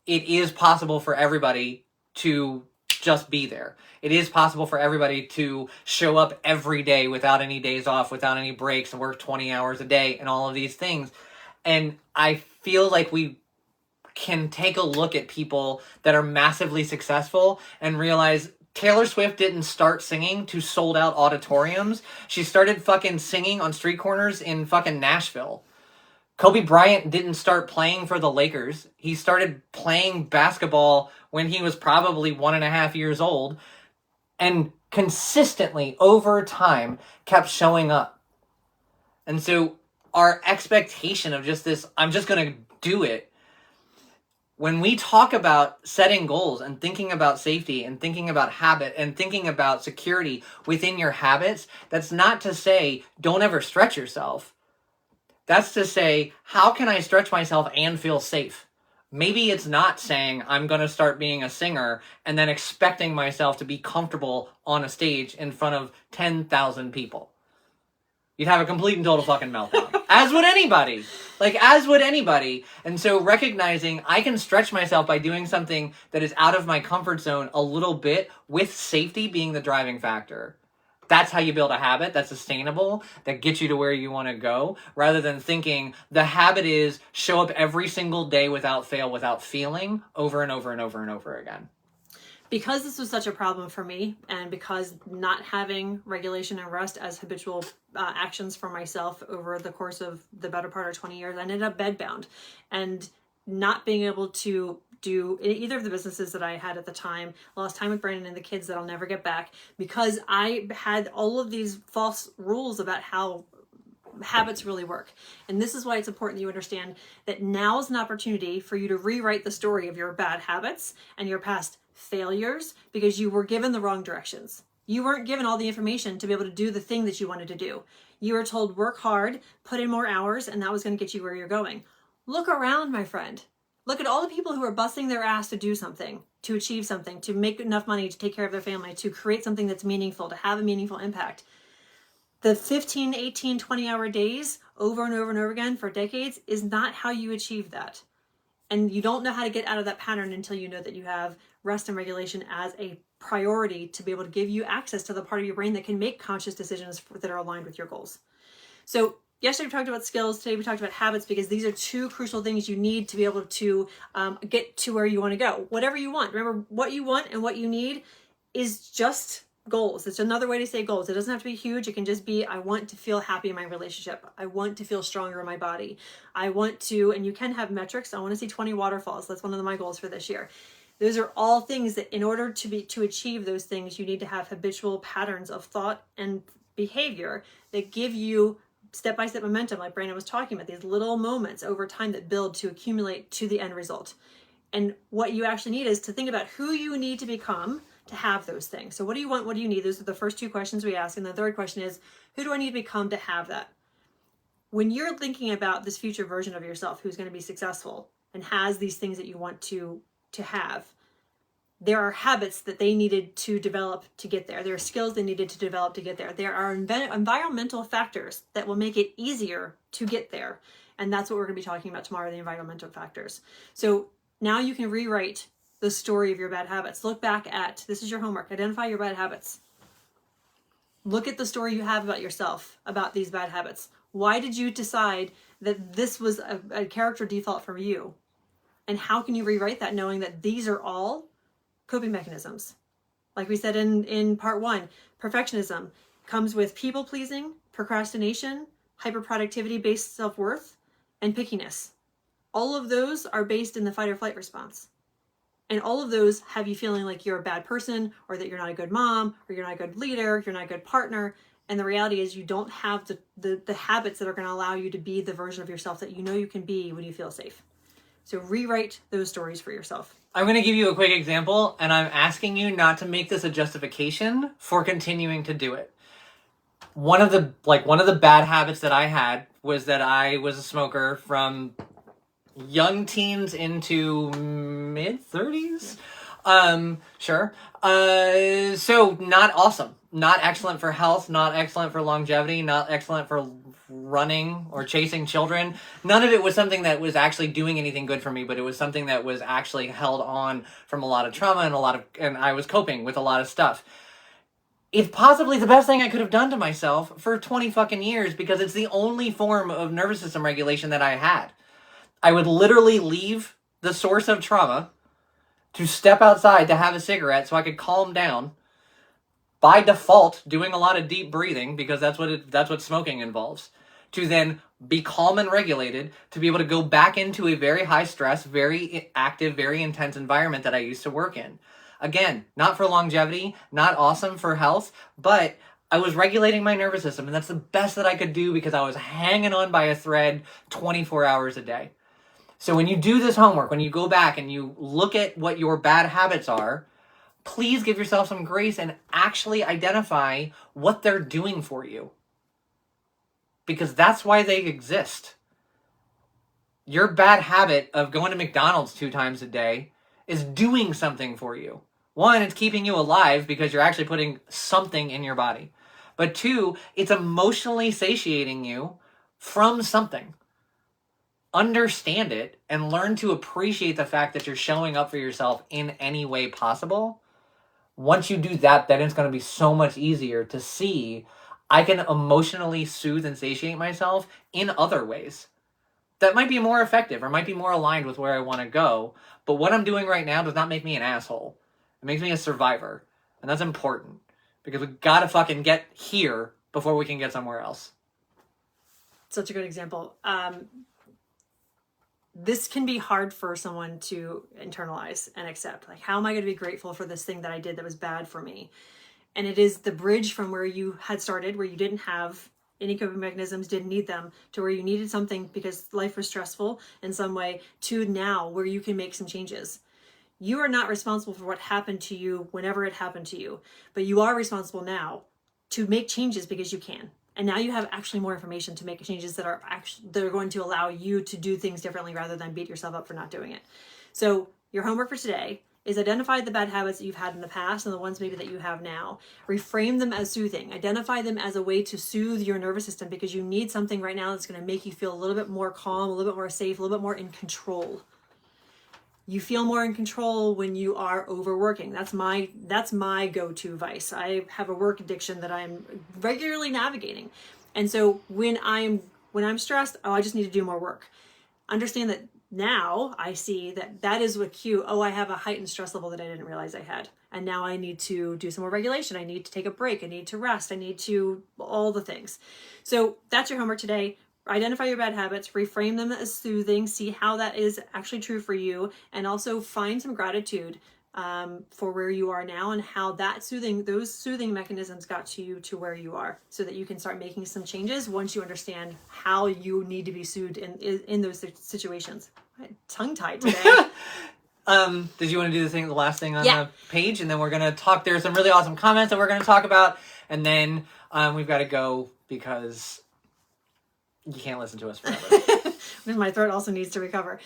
it is possible for everybody to just be there. It is possible for everybody to show up every day without any days off, without any breaks, and work 20 hours a day and all of these things. And I feel like we can take a look at people that are massively successful and realize Taylor Swift didn't start singing to sold out auditoriums. She started fucking singing on street corners in fucking Nashville. Kobe Bryant didn't start playing for the Lakers. He started playing basketball when he was probably 1.5 years old, and consistently over time kept showing up. And so our expectation of just this, I'm just going to do it. When we talk about setting goals and thinking about safety and thinking about habit and thinking about security within your habits, that's not to say don't ever stretch yourself. That's to say, how can I stretch myself and feel safe? Maybe it's not saying I'm going to start being a singer and then expecting myself to be comfortable on a stage in front of 10,000 people. You'd have a complete and total fucking meltdown. As would anybody. As would anybody. And so recognizing I can stretch myself by doing something that is out of my comfort zone a little bit, with safety being the driving factor. That's how you build a habit that's sustainable, that gets you to where you want to go, rather than thinking the habit is show up every single day without fail, without feeling, over and over and over and over again. Because this was such a problem for me, and because not having regulation and rest as habitual actions for myself over the course of the better part of 20 years, I ended up bedbound and not being able to do either of the businesses that I had at the time. I lost time with Brandon and the kids that I'll never get back because I had all of these false rules about how habits really work. And this is why it's important that you understand that now is an opportunity for you to rewrite the story of your bad habits and your past failures, because you were given the wrong directions. You weren't given all the information to be able to do the thing that you wanted to do. You were told work hard, put in more hours, and that was going to get you where you're going. Look around, my friend. Look at all the people who are busting their ass to do something, to achieve something, to make enough money to take care of their family, to create something that's meaningful, to have a meaningful impact. The 15, 18, 20-hour days over and over and over again for decades is not how you achieve that. And you don't know how to get out of that pattern until you know that you have rest and regulation as a priority to be able to give you access to the part of your brain that can make conscious decisions that are aligned with your goals. So yesterday we talked about skills, today we talked about habits, because these are two crucial things you need to be able to get to where you want to go. Whatever you want. Remember, what you want and what you need is just goals. It's another way to say goals. It doesn't have to be huge. It can just be, I want to feel happy in my relationship. I want to feel stronger in my body. I want to, and you can have metrics. I want to see 20 waterfalls. That's one of my goals for this year. Those are all things that in order to achieve those things, you need to have habitual patterns of thought and behavior that give you step-by-step momentum, like Brandon was talking about, these little moments over time that build to accumulate to the end result. And what you actually need is to think about who you need to become to have those things. So what do you want? What do you need? Those are the first two questions we ask. And the third question is, who do I need to become to have that? When you're thinking about this future version of yourself who's going to be successful and has these things that you want to have, there are habits that they needed to develop to get there. There are skills they needed to develop to get there. There are environmental factors that will make it easier to get there. And that's what we're going to be talking about tomorrow, the environmental factors. So now you can rewrite the story of your bad habits. Look back at, this is your homework, identify your bad habits. Look at the story you have about yourself, about these bad habits. Why did you decide that this was a character default for you? And how can you rewrite that, knowing that these are all coping mechanisms? Like we said in part one, perfectionism comes with people pleasing, procrastination, hyperproductivity based self-worth, and pickiness. All of those are based in the fight or flight response. And all of those have you feeling like you're a bad person, or that you're not a good mom, or you're not a good leader, you're not a good partner. And the reality is you don't have the habits that are going to allow you to be the version of yourself that you know you can be when you feel safe. So rewrite those stories for yourself. I'm going to give you a quick example, and I'm asking you not to make this a justification for continuing to do it. One of the bad habits that I had was that I was a smoker from young teens into mid 30s. Sure. So not awesome. not excellent for health, not excellent for longevity, not excellent for running or chasing children. None of it was something that was actually doing anything good for me, but it was something that was actually held on from a lot of trauma and I was coping with a lot of stuff. It's possibly the best thing I could have done to myself for 20 fucking years, because it's the only form of nervous system regulation that I had. I would literally leave the source of trauma to step outside to have a cigarette so I could calm down, by default doing a lot of deep breathing, because that's what smoking involves, to then be calm and regulated, to be able to go back into a very high stress, very active, very intense environment that I used to work in. Again, not for longevity, not awesome for health, but I was regulating my nervous system, and that's the best that I could do because I was hanging on by a thread 24 hours a day. So when you do this homework, when you go back and you look at what your bad habits are, please give yourself some grace and actually identify what they're doing for you. Because that's why they exist. Your bad habit of going to McDonald's 2 times a day is doing something for you. 1, it's keeping you alive because you're actually putting something in your body. But 2, it's emotionally satiating you from something. Understand it and learn to appreciate the fact that you're showing up for yourself in any way possible. Once you do that, then it's going to be so much easier to see I can emotionally soothe and satiate myself in other ways that might be more effective or might be more aligned with where I want to go. But what I'm doing right now does not make me an asshole. It makes me a survivor. And that's important because we got to fucking get here before we can get somewhere else. Such a good example. This can be hard for someone to internalize and accept. Like, how am I going to be grateful for this thing that I did that was bad for me? And it is the bridge from where you had started, where you didn't have any coping mechanisms, didn't need them, to where you needed something because life was stressful in some way, to now where you can make some changes. You are not responsible for what happened to you whenever it happened to you, but you are responsible now to make changes because you can. And now you have actually more information to make changes that are going to allow you to do things differently rather than beat yourself up for not doing it. So your homework for today is identify the bad habits that you've had in the past and the ones maybe that you have now. Reframe them as soothing. Identify them as a way to soothe your nervous system because you need something right now that's going to make you feel a little bit more calm, a little bit more safe, a little bit more in control. You feel more in control when you are overworking. That's my go-to vice. I have a work addiction that I'm regularly navigating. And so when I'm stressed, I just need to do more work. Understand that now I see that is a cue. I have a heightened stress level that I didn't realize I had. And now I need to do some more regulation. I need to take a break. I need to rest. I need to all the things. So that's your homework today. Identify your bad habits, reframe them as soothing, see how that is actually true for you, and also find some gratitude for where you are now and how those soothing mechanisms got you to where you are, so that you can start making some changes once you understand how you need to be soothed in those situations. Tongue-tied today. Did you want to do the last thing on the page? And then we're going to talk. There's some really awesome comments that we're going to talk about. And then we've got to go because you can't listen to us forever. My throat also needs to recover.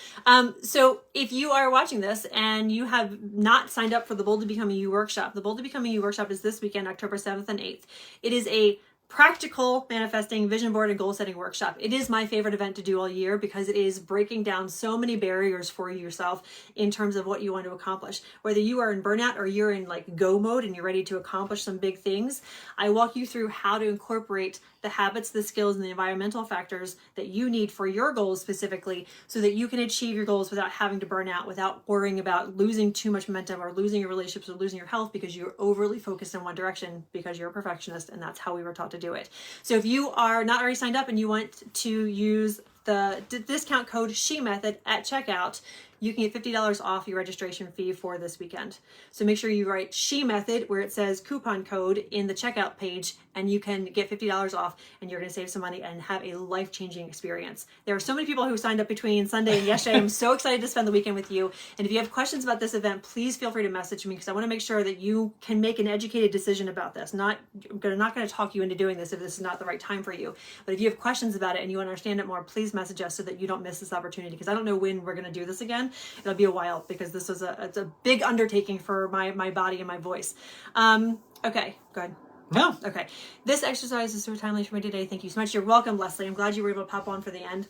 So if you are watching this and you have not signed up for the Boldly Becoming You workshop, the Boldly Becoming You workshop is this weekend, October 7th and 8th. It is a practical manifesting, vision board, and goal setting workshop. It is my favorite event to do all year because it is breaking down so many barriers for yourself in terms of what you want to accomplish. Whether you are in burnout or you're in like go mode and you're ready to accomplish some big things, I walk you through how to incorporate the habits, the skills, and the environmental factors that you need for your goals specifically, so that you can achieve your goals without having to burn out, without worrying about losing too much momentum or losing your relationships or losing your health because you're overly focused in one direction because you're a perfectionist, and that's how we were taught to do it. So if you are not already signed up and you want to use the discount code SHE Method at checkout, you can get $50 off your registration fee for this weekend. So make sure you write SHE Method where it says coupon code in the checkout page, and you can get $50 off, and you're going to save some money and have a life-changing experience. There are so many people who signed up between Sunday and yesterday. I'm so excited to spend the weekend with you. And if you have questions about this event, please feel free to message me because I want to make sure that you can make an educated decision about this. I'm not going to talk you into doing this if this is not the right time for you. But if you have questions about it and you understand it more, please message us so that you don't miss this opportunity, because I don't know when we're going to do this again. It'll be a while because this was it's a big undertaking for my body and my voice. Okay, go ahead. No. Okay. This exercise is so timely for me today. Thank you so much. You're welcome, Leslie. I'm glad you were able to pop on for the end.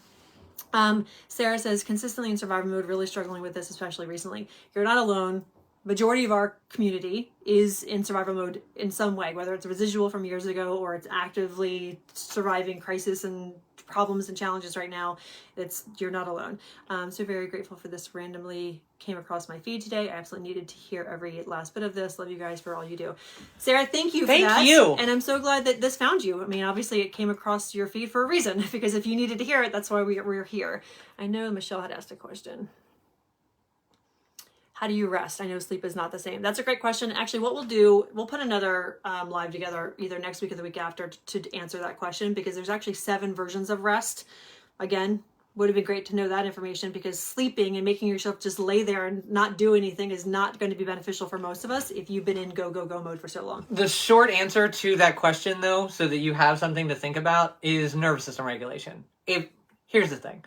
Sarah says, consistently in survival mode, really struggling with this, especially recently. You're not alone. Majority of our community is in survival mode in some way, whether it's a residual from years ago or it's actively surviving crisis and problems and challenges right now. You're not alone. So very grateful for this. Randomly came across my feed today. I absolutely needed to hear every last bit of this. Love you guys for all you do. Sarah, thank you for that. Thank you. And I'm so glad that this found you. I mean, obviously it came across your feed for a reason, because if you needed to hear it, that's why we're here. I know Michelle had asked a question. How do you rest? I know sleep is not the same. That's a great question. Actually, what we'll do, we'll put another live together either next week or the week after to answer that question, because there's actually 7 versions of rest. Again, would have been great to know that information, because sleeping and making yourself just lay there and not do anything is not going to be beneficial for most of us if you've been in go, go, go mode for so long. The short answer to that question, though, so that you have something to think about, is nervous system regulation. Here's the thing.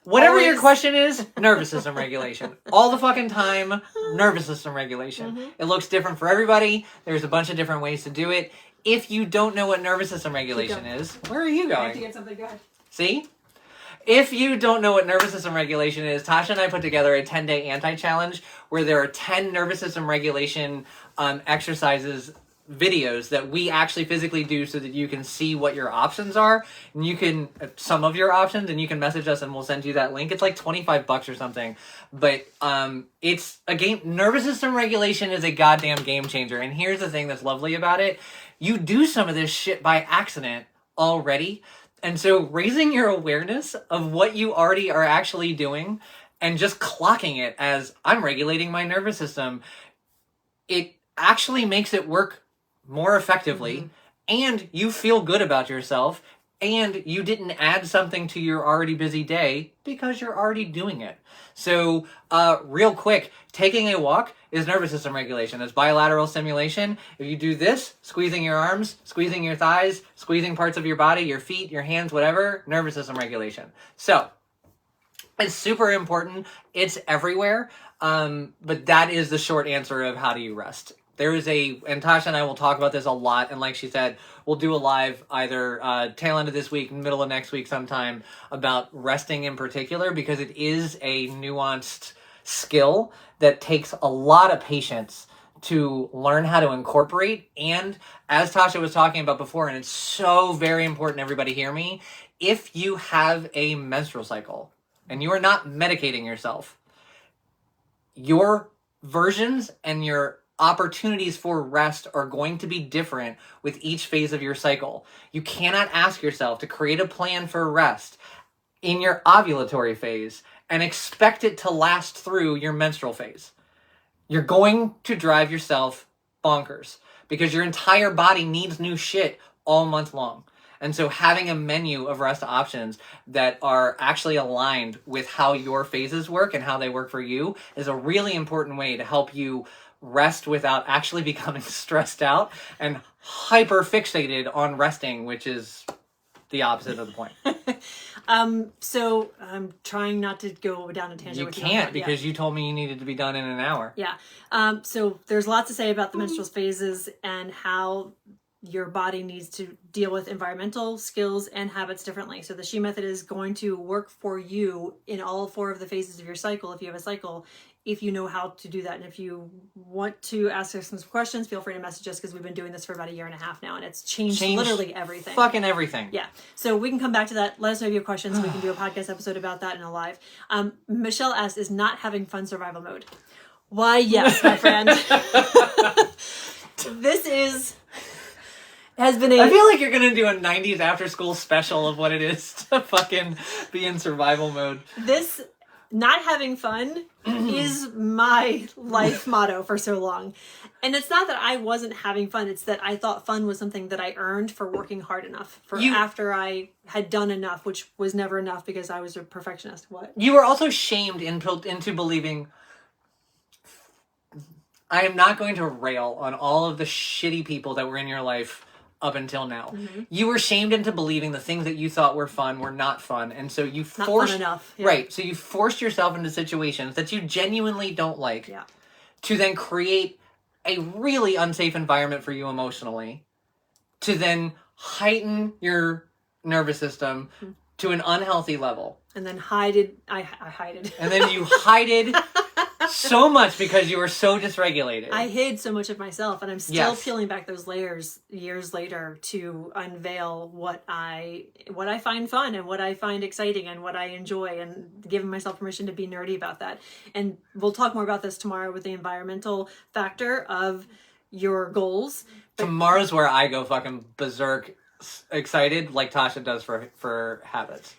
Whatever your question is, nervous system regulation. All the fucking time, nervous system regulation. Mm-hmm. It looks different for everybody. There's a bunch of different ways to do it. If you don't know what nervous system regulation is, where are you going? I have to get something good. See? If you don't know what nervous system regulation is, Tasha and I put together a 10-day anti-challenge where there are 10 nervous system regulation exercises, videos that we actually physically do so that you can see what your options are, and you can some of your options, and you can message us and we'll send you that link. It's like $25 or something, but it's a game. Nervous system regulation is a goddamn game changer. And here's the thing that's lovely about it: you do some of this shit by accident already, and so raising your awareness of what you already are actually doing and just clocking it as I'm regulating my nervous system, it actually makes it work more effectively, and you feel good about yourself, and you didn't add something to your already busy day because you're already doing it. So, real quick, taking a walk is nervous system regulation. It's bilateral stimulation. If you do this, squeezing your arms, squeezing your thighs, squeezing parts of your body, your feet, your hands, whatever, nervous system regulation. So, it's super important. It's everywhere. But that is the short answer of how do you rest. There is and Tasha and I will talk about this a lot, and like she said, we'll do a live either tail end of this week, middle of next week sometime, about resting in particular, because it is a nuanced skill that takes a lot of patience to learn how to incorporate. And as Tasha was talking about before, and it's so very important, everybody hear me, if you have a menstrual cycle and you are not medicating yourself, your versions and your opportunities for rest are going to be different with each phase of your cycle. You cannot ask yourself to create a plan for rest in your ovulatory phase and expect it to last through your menstrual phase. You're going to drive yourself bonkers because your entire body needs new shit all month long. And so having a menu of rest options that are actually aligned with how your phases work and how they work for you is a really important way to help you rest without actually becoming stressed out and hyper fixated on resting, which is the opposite of the point. So I'm trying not to go down a tangent. You with can't, because you told me you needed to be done in an hour. Yeah. So there's lots to say about the menstrual phases and how your body needs to deal with environmental skills and habits differently. So the SHE method is going to work for you in all 4 of the phases of your cycle, if you have a cycle, if you know how to do that. And if you want to ask us some questions, feel free to message us, because we've been doing this for about a year and a half now, and it's changed literally everything. Fucking everything. Yeah. So we can come back to that. Let us know if you have questions. We can do a podcast episode about that in a live. Michelle asked, is not having fun survival mode? Why, yes, my friend. This has been I feel like you're going to do a 90s after school special of what it is to fucking be in survival mode. This not having fun is my life motto for so long. And it's not that I wasn't having fun. It's that I thought fun was something that I earned for working hard enough, after I had done enough, which was never enough because I was a perfectionist. What? You were also shamed into believing... I am not going to rail on all of the shitty people that were in your life up until now. Mm-hmm. You were shamed into believing the things that you thought were fun were not fun, and so you not fun enough. Yeah. Right, so you forced yourself into situations that you genuinely don't like, to then create a really unsafe environment for you emotionally, to then heighten your nervous system to an unhealthy level. And then I hided. And then you hided so much because you were so dysregulated. I hid so much of myself, and I'm still peeling back those layers years later to unveil what I find fun and what I find exciting and what I enjoy, and giving myself permission to be nerdy about that. And we'll talk more about this tomorrow with the environmental factor of your goals. Tomorrow's where I go fucking berserk excited, like Tasha does for habits.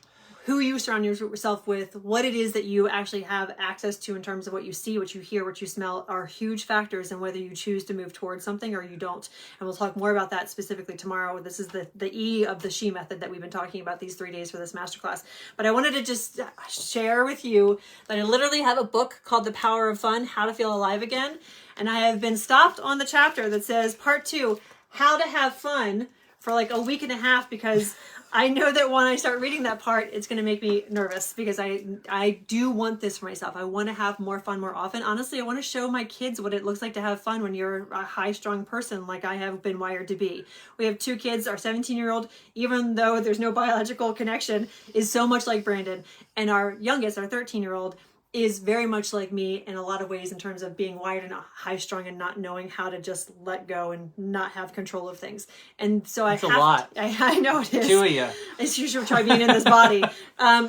Who you surround yourself with, what it is that you actually have access to in terms of what you see, what you hear, what you smell, are huge factors in whether you choose to move towards something or you don't. And we'll talk more about that specifically tomorrow. This is the E of the SHE method that we've been talking about these 3 days for this masterclass. But I wanted to just share with you that I literally have a book called The Power of Fun, How to Feel Alive Again. And I have been stopped on the chapter that says part 2, How to Have Fun, for like a week and a half, because I know that when I start reading that part, it's going to make me nervous, because I do want this for myself. I want to have more fun more often. Honestly, I want to show my kids what it looks like to have fun when you're a high-strung person like I have been wired to be. We have 2 kids. Our 17-year-old, even though there's no biological connection, is so much like Brandon. And our youngest, our 13-year-old, is very much like me in a lot of ways in terms of being wired and high-strung and not knowing how to just let go and not have control of things. And so That's a lot. I know it is. 2 of you. It's usually try being in this body.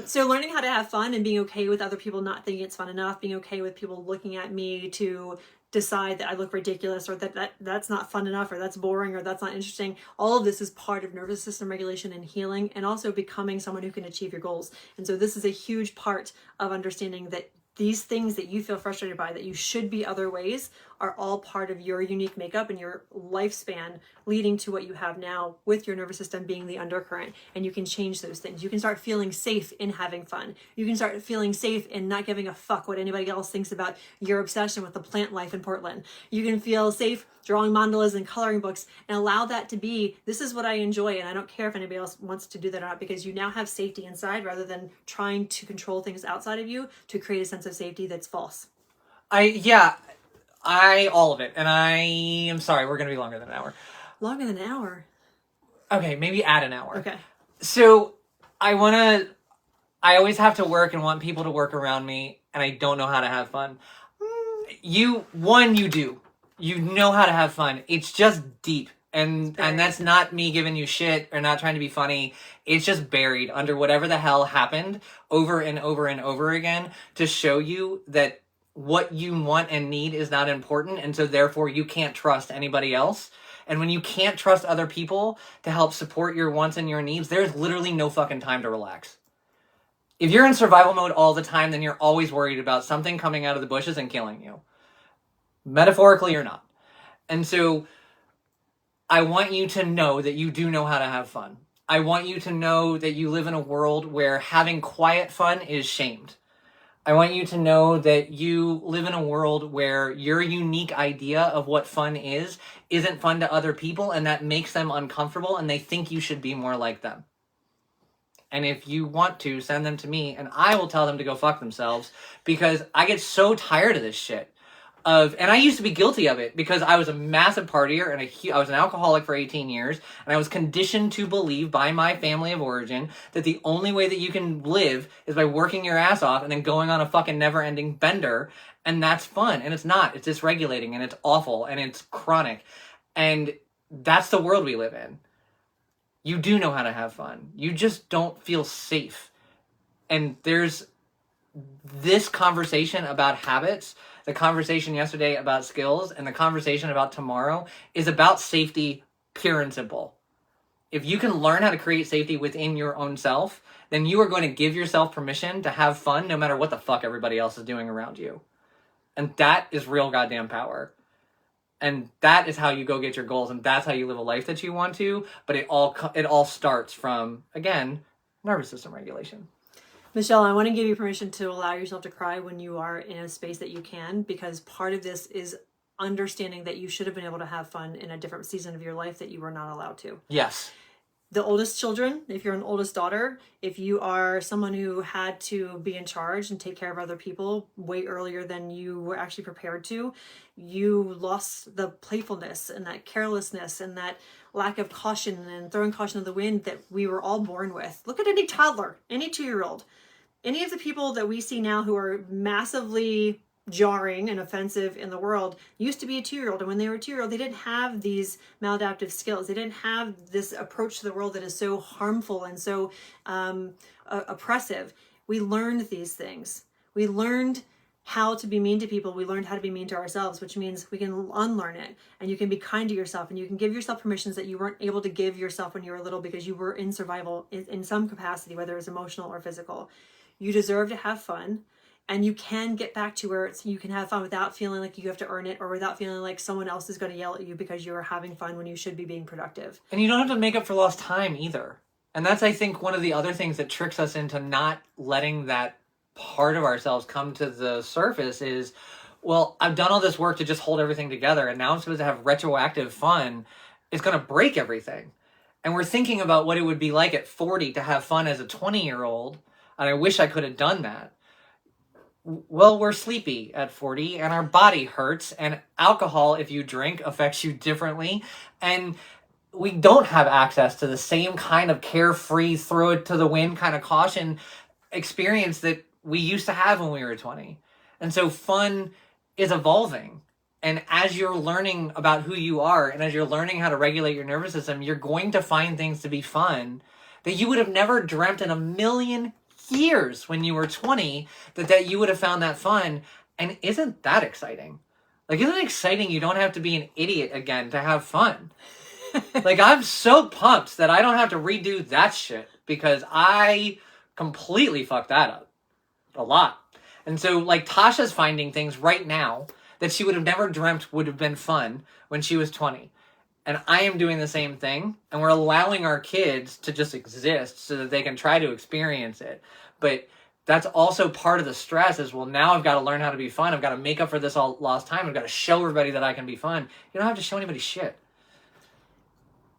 So learning how to have fun and being okay with other people not thinking it's fun enough, being okay with people looking at me to decide that I look ridiculous, or that's not fun enough, or that's boring, or that's not interesting. All of this is part of nervous system regulation and healing, and also becoming someone who can achieve your goals. And so this is a huge part of understanding that these things that you feel frustrated by, that you should be other ways, are all part of your unique makeup and your lifespan leading to what you have now, with your nervous system being the undercurrent. And you can change those things. You can start feeling safe in having fun. You can start feeling safe in not giving a fuck what anybody else thinks about your obsession with the plant life in Portland. You can feel safe drawing mandalas and coloring books, and allow that to be, this is what I enjoy, and I don't care if anybody else wants to do that or not, because you now have safety inside, rather than trying to control things outside of you to create a sense of safety that's false. All of it. And I am sorry, we're going to be longer than an hour. Longer than an hour? Okay, maybe add an hour. Okay. So I always have to work and want people to work around me, and I don't know how to have fun. You do. You know how to have fun. It's just deep. And that's not me giving you shit or not trying to be funny. It's just buried under whatever the hell happened over and over and over again, to show you that what you want and need is not important, and so therefore you can't trust anybody else. And when you can't trust other people to help support your wants and your needs, there's literally no fucking time to relax. If you're in survival mode all the time, then you're always worried about something coming out of the bushes and killing you. Metaphorically or not. And so I want you to know that you do know how to have fun. I want you to know that you live in a world where having quiet fun is shamed. I want you to know that you live in a world where your unique idea of what fun is isn't fun to other people, and that makes them uncomfortable, and they think you should be more like them. And if you want to, send them to me, and I will tell them to go fuck themselves, because I get so tired of this shit. And I used to be guilty of it, because I was a massive partier, and I was an alcoholic for 18 years, and I was conditioned to believe by my family of origin that the only way that you can live is by working your ass off and then going on a fucking never-ending bender, and that's fun. And it's not. It's dysregulating, and it's awful, and it's chronic. And that's the world we live in. You do know how to have fun. You just don't feel safe. And there's this conversation about habits, the conversation yesterday about skills, and the conversation about tomorrow is about safety, pure and simple. If you can learn how to create safety within your own self, then you are going to give yourself permission to have fun no matter what the fuck everybody else is doing around you. And that is real goddamn power. And that is how you go get your goals, and that's how you live a life that you want to, but it all starts from, again, nervous system regulation. Michelle, I want to give you permission to allow yourself to cry when you are in a space that you can, because part of this is understanding that you should have been able to have fun in a different season of your life that you were not allowed to. Yes. the oldest children, if you're an oldest daughter, if you are someone who had to be in charge and take care of other people way earlier than you were actually prepared to, you lost the playfulness and that carelessness and that lack of caution and throwing caution to the wind that we were all born with. Look at any toddler, any 2-year-old, any of the people that we see now who are massively jarring and offensive in the world used to be a 2-year-old, and when they were a 2-year-old they didn't have these maladaptive skills. They didn't have this approach to the world that is so harmful and so oppressive. We learned these things. We learned how to be mean to people. We learned how to be mean to ourselves, which means we can unlearn it, and you can be kind to yourself, and you can give yourself permissions that you weren't able to give yourself when you were little because you were in survival in some capacity, whether it's emotional or physical. You deserve to have fun. And you can get back to where you can have fun without feeling like you have to earn it, or without feeling like someone else is going to yell at you because you're having fun when you should be being productive. And you don't have to make up for lost time either. And that's, I think, one of the other things that tricks us into not letting that part of ourselves come to the surface is, well, I've done all this work to just hold everything together, and now I'm supposed to have retroactive fun. It's going to break everything. And we're thinking about what it would be like at 40 to have fun as a 20-year-old, and I wish I could have done that. Well, we're sleepy at 40 and our body hurts, and alcohol, if you drink, affects you differently, and we don't have access to the same kind of carefree, throw it to the wind kind of caution experience that we used to have when we were 20. And so fun is evolving. And as you're learning about who you are, and as you're learning how to regulate your nervous system, you're going to find things to be fun that you would have never dreamt in a million years when you were 20 that you would have found that fun. And isn't that exciting? Like, isn't it exciting you don't have to be an idiot again to have fun? Like, I'm so pumped that I don't have to redo that shit because I completely fucked that up a lot. And so, like, Tasha's finding things right now that she would have never dreamt would have been fun when she was 20. And I am doing the same thing, and we're allowing our kids to just exist so that they can try to experience it. But that's also part of the stress is, well, now I've got to learn how to be fun. I've got to make up for this all lost time. I've got to show everybody that I can be fun. You don't have to show anybody shit.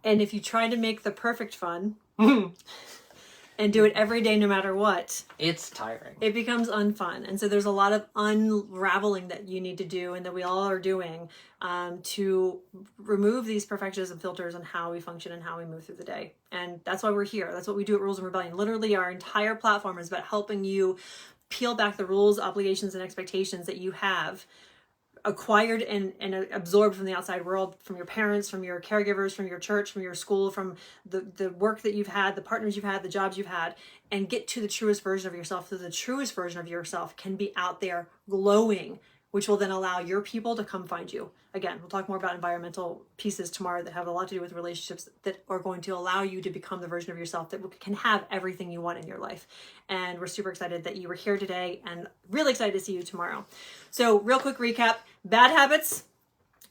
And if you try to make the perfect fun and do it every day no matter what, it's tiring. It becomes unfun. And so there's a lot of unraveling that you need to do, and that we all are doing, to remove these perfectionism filters on how we function and how we move through the day. And that's why we're here. That's what we do at Rules and Rebellion. Literally, our entire platform is about helping you peel back the rules, obligations, and expectations that you have acquired and absorbed from the outside world, from your parents, from your caregivers, from your church, from your school, from the work that you've had, the partners you've had, the jobs you've had, and get to the truest version of yourself. So the truest version of yourself can be out there glowing, which will then allow your people to come find you. Again, we'll talk more about environmental pieces tomorrow that have a lot to do with relationships that are going to allow you to become the version of yourself that can have everything you want in your life. And we're super excited that you were here today, and really excited to see you tomorrow. So real quick recap, bad habits,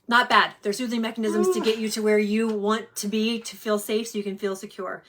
not bad. They're soothing mechanisms to get you to where you want to be, to feel safe so you can feel secure.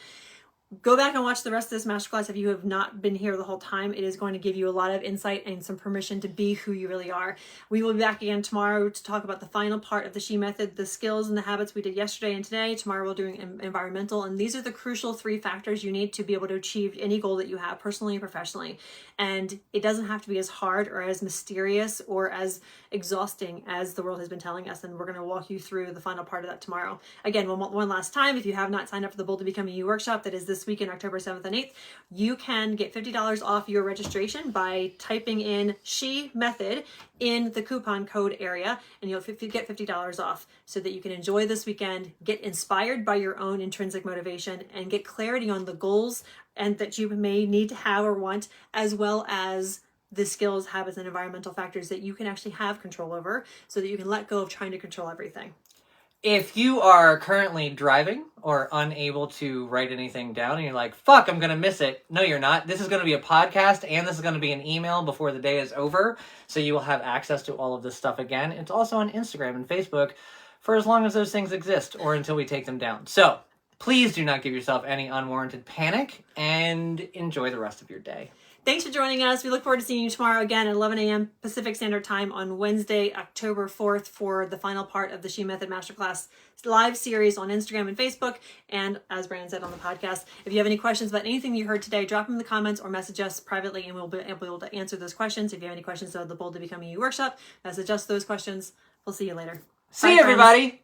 Go back and watch the rest of this masterclass if you have not been here the whole time. It is going to give you a lot of insight and some permission to be who you really are. We will be back again tomorrow to talk about the final part of the SHE Method, the skills and the habits we did yesterday and today. Tomorrow we're doing environmental, and these are the crucial 3 factors you need to be able to achieve any goal that you have, personally and professionally. And it doesn't have to be as hard or as mysterious or as exhausting as the world has been telling us, and we're going to walk you through the final part of that tomorrow. Again, one last time, if you have not signed up for the Bold to Become You workshop that is this weekend, October 7th and 8th, you can get $50 off your registration by typing in SHE Method in the coupon code area, and you'll get $50 off so that you can enjoy this weekend, get inspired by your own intrinsic motivation, and get clarity on the goals and that you may need to have or want, as well as the skills, habits, and environmental factors that you can actually have control over so that you can let go of trying to control everything. If you are currently driving or unable to write anything down and you're like, fuck, I'm going to miss it. No, you're not. This is going to be a podcast, and this is going to be an email before the day is over. So you will have access to all of this stuff again. It's also on Instagram and Facebook for as long as those things exist or until we take them down. So Please do not give yourself any unwarranted panic, and enjoy the rest of your day. Thanks for joining us. We look forward to seeing you tomorrow again at 11 a.m. Pacific Standard Time on Wednesday, October 4th for the final part of the SHE Method Masterclass live series on Instagram and Facebook, and as Brandon said, on the podcast. If you have any questions about anything you heard today, drop them in the comments or message us privately and we'll be able to answer those questions. If you have any questions about the Bold to Becoming You workshop, message us those questions. We'll see you later. See you, everybody.